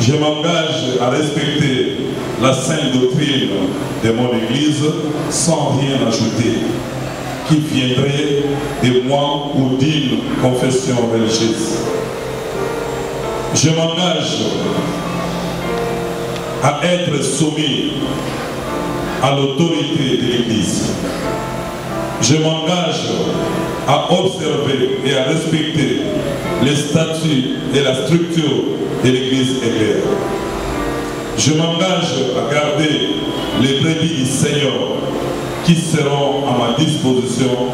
S3: Je m'engage à respecter la sainte doctrine de mon Église sans rien ajouter qui viendrait de moi ou d'une confession religieuse. Je m'engage à être soumis à l'autorité de l'Église. Je m'engage à observer et à respecter les statuts et la structure de l'Église éclairée. Je m'engage à garder les brebis du Seigneur qui seront à ma disposition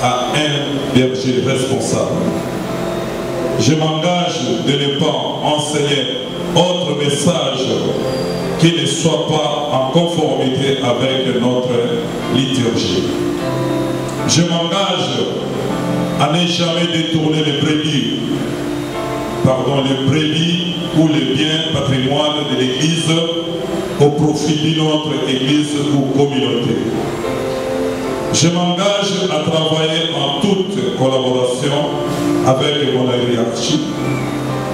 S3: à un berger responsable. Je m'engage de ne pas enseigner autre message qui ne soit pas en conformité avec notre liturgie. Je m'engage à ne jamais détourner les brebis ou les biens patrimoine de l'Église au profit d'une autre Église ou communauté. Je m'engage à travailler en toute collaboration avec mon hiérarchie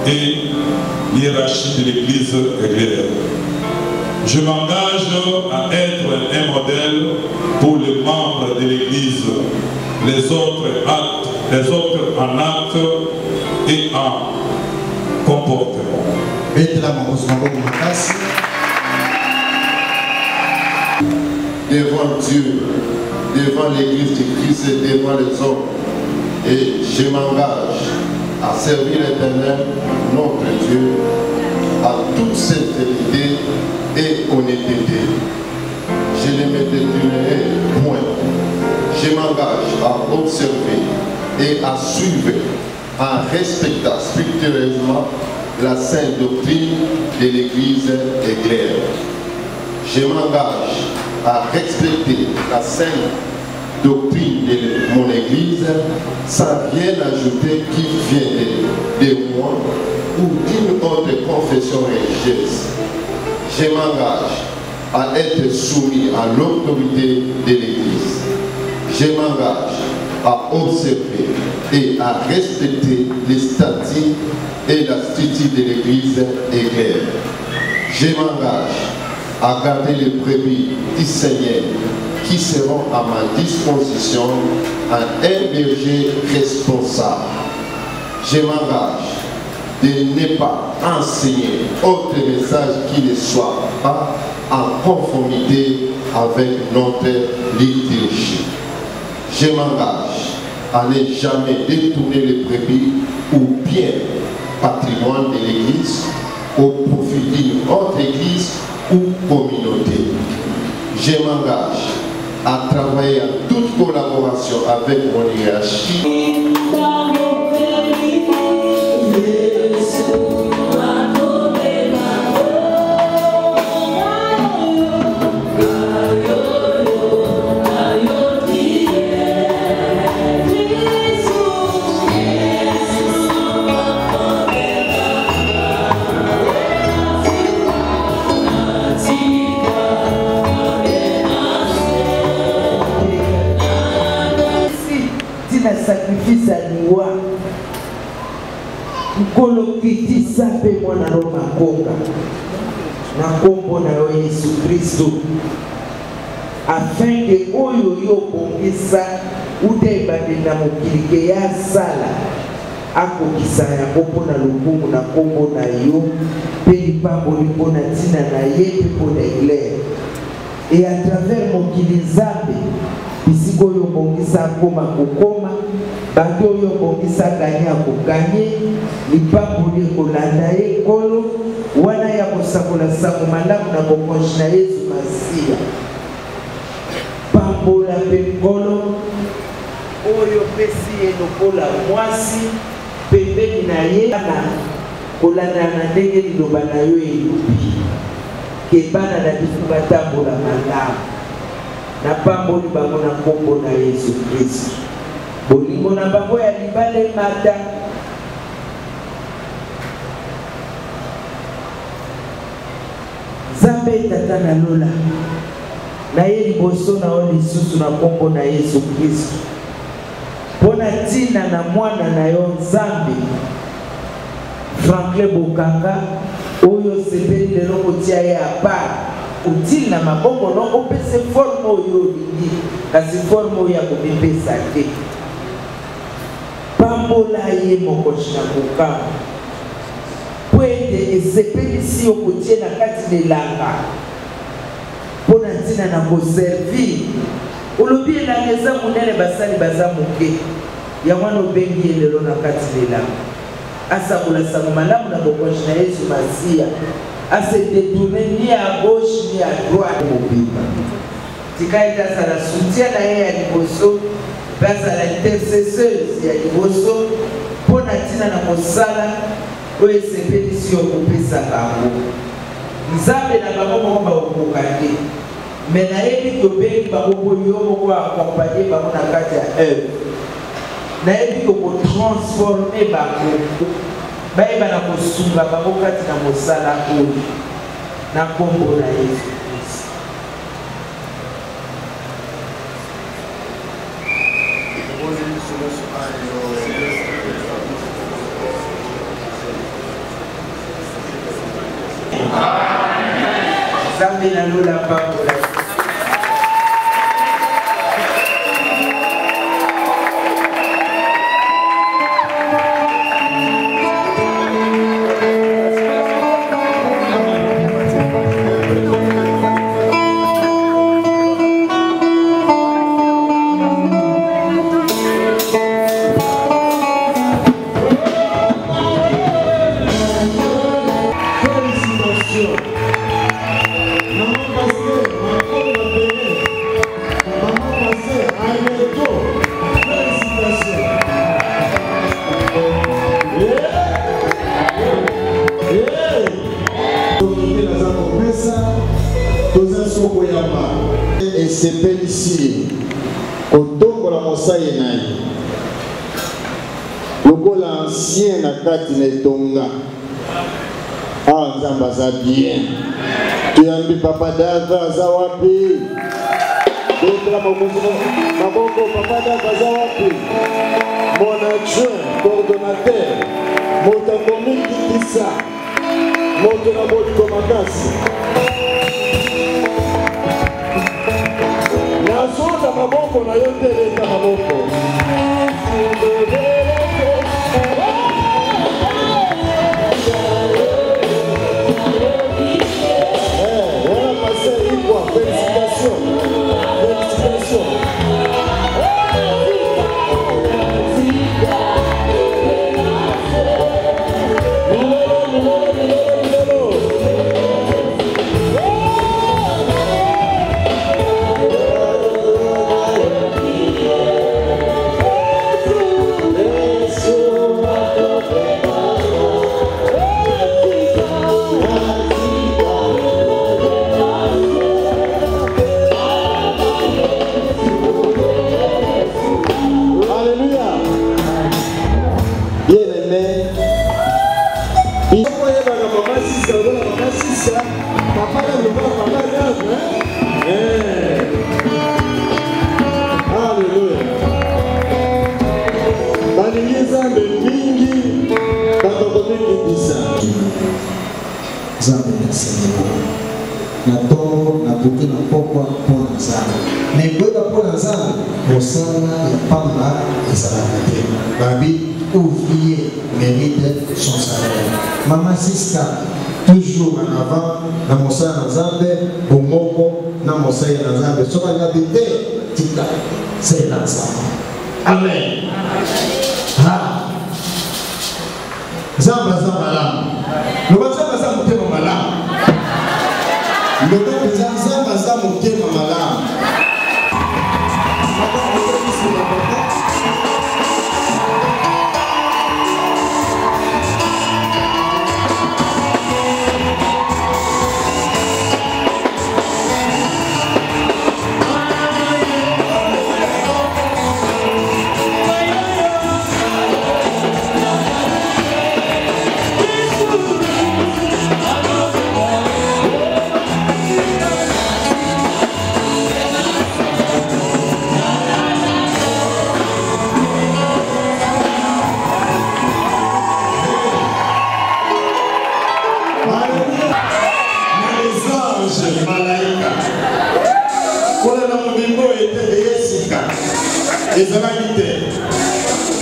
S3: et l'hiérarchie de l'Église éclairée. Je m'engage à être un modèle pour les membres de l'Église, les autres en actes et en comportement.
S1: Devant Dieu, devant l'Église du Christ et devant les hommes, et je m'engage à servir l'Éternel, notre Dieu, à toute sincérité et honnêteté. Je ne me détournerai point. Je m'engage à observer et à suivre en respectant strictement
S4: la sainte doctrine de l'Église est claire. Je m'engage à respecter la sainte doctrine de mon Église sans rien ajouter qui vient de moi ou d'une autre confession religieuse. Je m'engage à être soumis à l'autorité de l'Église. Je m'engage à observer et à respecter les statuts et la structure de l'Église est claire. Je m'engage à garder les brebis du Seigneur qui seront à ma disposition en un berger responsable. Je m'engage de ne pas enseigner autre message qui ne soit pas en conformité avec notre liturgie. Je m'engage à ne jamais détourner les brebis ou bien patrimoine de l'Église au profit d'une autre Église ou communauté. Je m'engage à travailler en toute collaboration avec mon hiérarchie.
S5: Sacrifice à loi kolokitisa pe mwana Roma konga na kombo na Yesu Kristo afin que oyo yo bongisa udeba na mokilike ya sala akokisa ya kombo na lukungu na kombo na yo pe lipambo lipona tina na ye pe pona église et à travers mokili Nzambe bisiko yo bongisa koma kokoma bato yo bongisa ganya kokanye lipambo likolanda ye kolo wana ya kosakola sango malamu na bokonzi na Yesu Masiya pambola pe kolo oyo pesi ye lokola mwasi pembeni na ye na kolanda na ndenge liloba na yo elubi ke bana na biso batambola malamu na pamboli bango na kombo na Yesu Kristo bolingo na bango ya libale mata Nzambe tata na lola na ye liboso na o lisusu na kombo na Yesu Kristo pona tina na mwana na yo Nzambe Franklin Bokanga oyo sepeli lelo kotia ye apa utile na mabongo no opese forme oyo lingi kasi forme oyo ya komipesa te pambola ye mokoshi na kokama po ete esepelisi yo kotie na kati lelanga mpo na ntina na koservir olobi elanga eza monene basali baza moke yango wana obengi ye lelo na kati lelanga asakola sango malamu na bokonzi na Yesu Masiya à se détourner ni à gauche ni à droite mobimba tikaita sala soutien na ye ya liboso basa la intercesseuse ya liboso pona tina na mosala oyo esepelisi yo kopesa bango Nzambe na bango moko bakokoka te me nayebi tobengi bango po yo moko akompagne bango na kati ya œuvre nayebi kotransforme bango bayeba na kosunga bango kati na mosala oyo na kombo na Yesu Kristo. Nzambe na lola pambola
S1: Non, parce que sepelisi kotongola mosai naye lokola ancien na kati na etonga awa nzambe aza bien tuyambi papa dava aza wapi betela maboko papa dava aza wapi mon adjoint coordonnateur moto akomikitisa moto na boliko makasi nazonda maboko na yo te leta maboko voilà passé une fois félicitations Maman Siska, toujours en avant, dans mon sein en Zambé, au Moko, dans mon sein en Zambé. Ce qu'on a habité, c'est l'ensemble. Amen. Ah. Zamba Zamba Lam. Le Zamba Zamba Zamba Malam. Le Zamba Zamba Zamba Malam.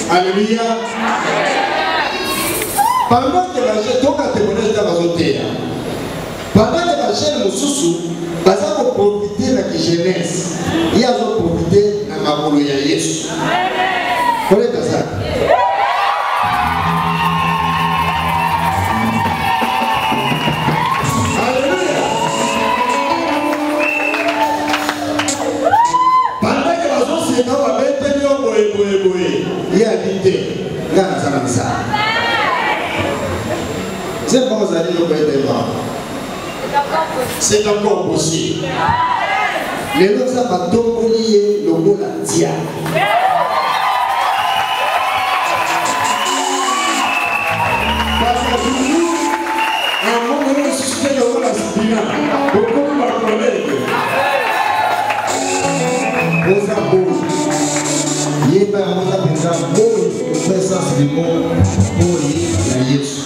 S1: Alléluia. Pendant que la jeune, donc à témoigner dans la zone, pendant que la jeune Moussoussou, parce qu'on profiter de la jeunesse, il y a profité de la Mabouloya Yesu. Vous voyez ça? C'est bon, vous allez nous payer des morts. C'est encore possible. Les gens savent pas tout lier le mot la dia. Parce que toujours, un moment où on se fait le mot la spina, beaucoup de ma collègue. Vous avez il y a un mot qui fait ça, c'est le mot pour la Yesu.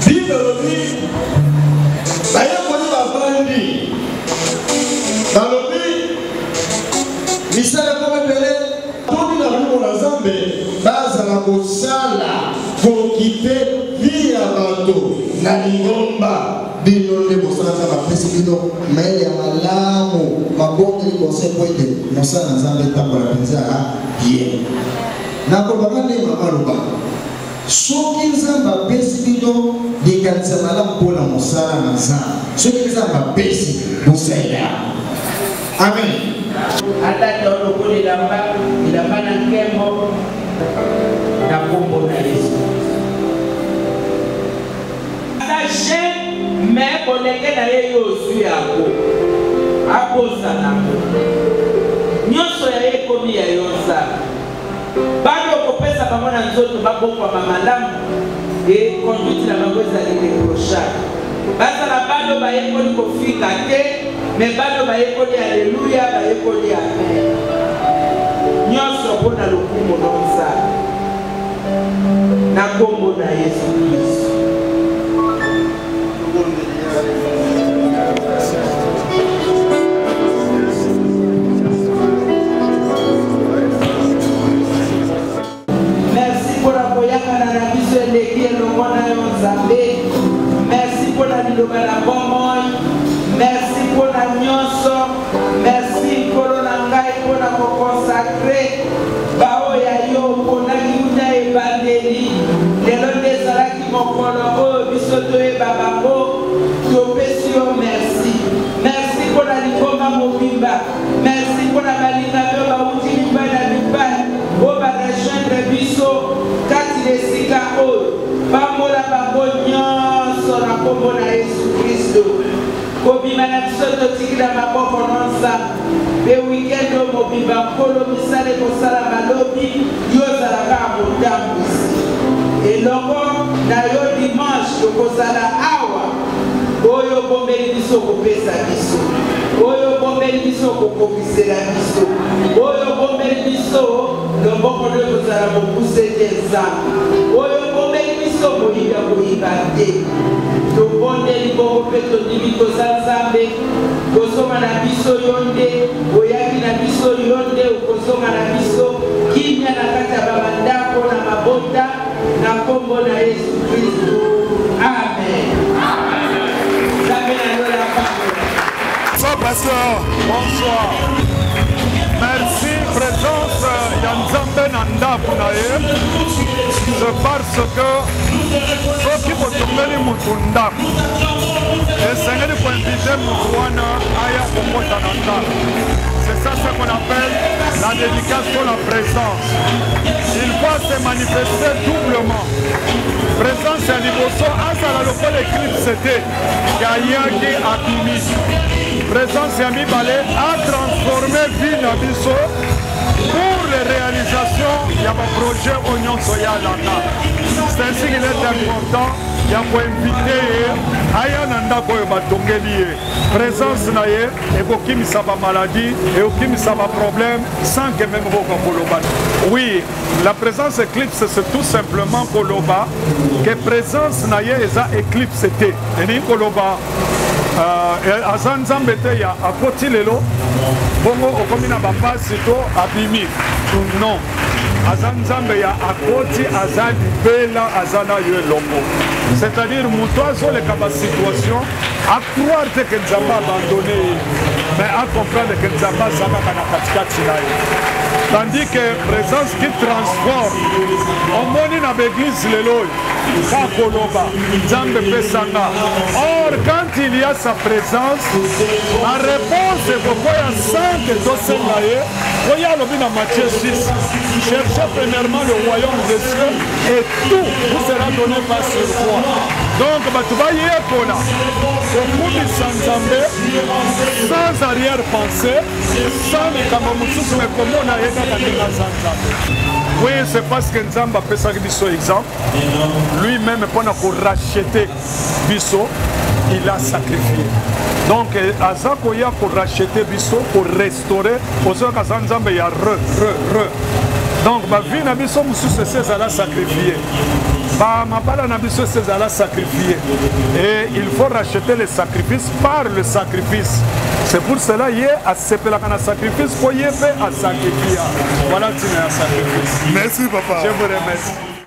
S1: Bible dit, d'ailleurs, quand il va vendre, dans le pays, Michel est comme appelé, tout le monde dans la Zambé, base à la Moussala, pour quitter via bateau, na Lingomba. Bino ne Moussala, ça va faire ce bino, mais il y a malamu, ma bonne de conseil pour aider, Moussala dans Zambé, tant pour la penser à bien. N'a pas de maman. Soki nzamba pesi bino likanisa malamu mpona mosala na nzambe soki nzamba pesi bosala amen
S5: atata olokoli ilamba na nkembo na kombo na Yesu ata jeune mais kolenge na ye yo ozwi yango bango na nzoto babokwa malamu et conduite na bango ezali reprochable. Bazala bano bayekoli kofika te, mais bano bayekoli alléluia, bayekoli amen. Nyonso mpona lokumu na Nzambe na kombo na Yesu Kristo. Merci pour la koyakana na biso eleki elongo na yo Nzambe. Merci pour la liloba na bomoi. Merci pour la nyonso. Merci pour la ngai pour la consacré. Bao ya yo pour la liuta e bandeli. Lelo ndezalaki mokolo oyo biso toyeba bango. Topesi yo merci. Merci pour la likonga mobimba. Merci pour la balinga yo bauti libai na libai. O ba rejoindre biso kati lesika oyo. Bamola bango nyonso na kombo na Yesu Kristo. Kobima na biso totikila maboko na Nzambe. Pe weekend o mobimba nkolo misale kosala malobi yozalaka motambwisi. Elongo na yo dimanche tokozala awa. Oyo bombeli biso kopesa biso. Oyo bombeli biso kokokisela biso. Oyo bombeli biso loboko nde kozala mokuse te Nzambe. Oyo bombeli biso koyiba koyiba te. Tobondeli bongo mpe tondimi toza Nzambe. Kozonga na biso yo nde, oyaki na biso yo nde, okozonga na biso kimia na kati ya bamandako na mabota na kombo na Yesu Kristo. Amen.
S2: Bonsoir pasteur. Bonsoir. Merci présence Yanzambe Nanda Kunaye. C'est parce que ceux qui vont tomber Mutunda et Seigneur pour inviter Mutouana Aya Komota Nanda. C'est ça ce qu'on appelle la dédication, la présence. Il va se manifester doublement. Présence à Liboso, Azala Local Eclipse c'était Gayaki Akimi. Présence à Mibale a transformé vie Nabiso pour les réalisations. Il y a un projet Oignon Soya Lana. C'est ainsi qu'il est important. Il y a pour inviter Aya Nanda Koyoba Tongeli. Présence naye et qui me savent maladie et qui me savent problème sans que même Koloba. Oui, la présence éclipse c'est tout simplement Koloba que présence naye est éclipse té. Et Koloba Azanzambe te ya akoti lelo bongo okomina bapasi to abimi. Non. Azanzambe ya akoti azali bela azana yo elongo. C'est-à-dire mutoazo le kaba situation à croire que Nzamba a abandonné mais à comprendre que Nzamba zama kana katikati nayo. Tandis que présence qui transforme on moni na l'église lelo Kakoloba Nzambe pesanga. Or quand il y a sa présence la réponse est pourquoi il y a 5 dosengaye koya lobi na Matthieu 6. Cherchez premièrement le royaume des cieux et tout vous sera donné par sur toi. Donc tu vas y être là sans arrière-pensée sans les kamamusus mais comment on a été. Oui, c'est parce que Nzamba fait ça biso exemple. Lui-même pendant qu'on racheter biso, il a sacrifié. Donc Azakoya pour racheter biso, pour restaurer, pour ça que Nzamba y a Donc ma vie na biso musu c'est à la sacrifier. Bah ma bala na biso c'est à la sacrifier. Et il faut racheter les sacrifices par le sacrifice. C'est pour cela qu'il y a à sacrifice pour y faire à sacrifier. Voilà, tu es à sacrifice.
S6: Merci papa.
S2: Je vous remercie.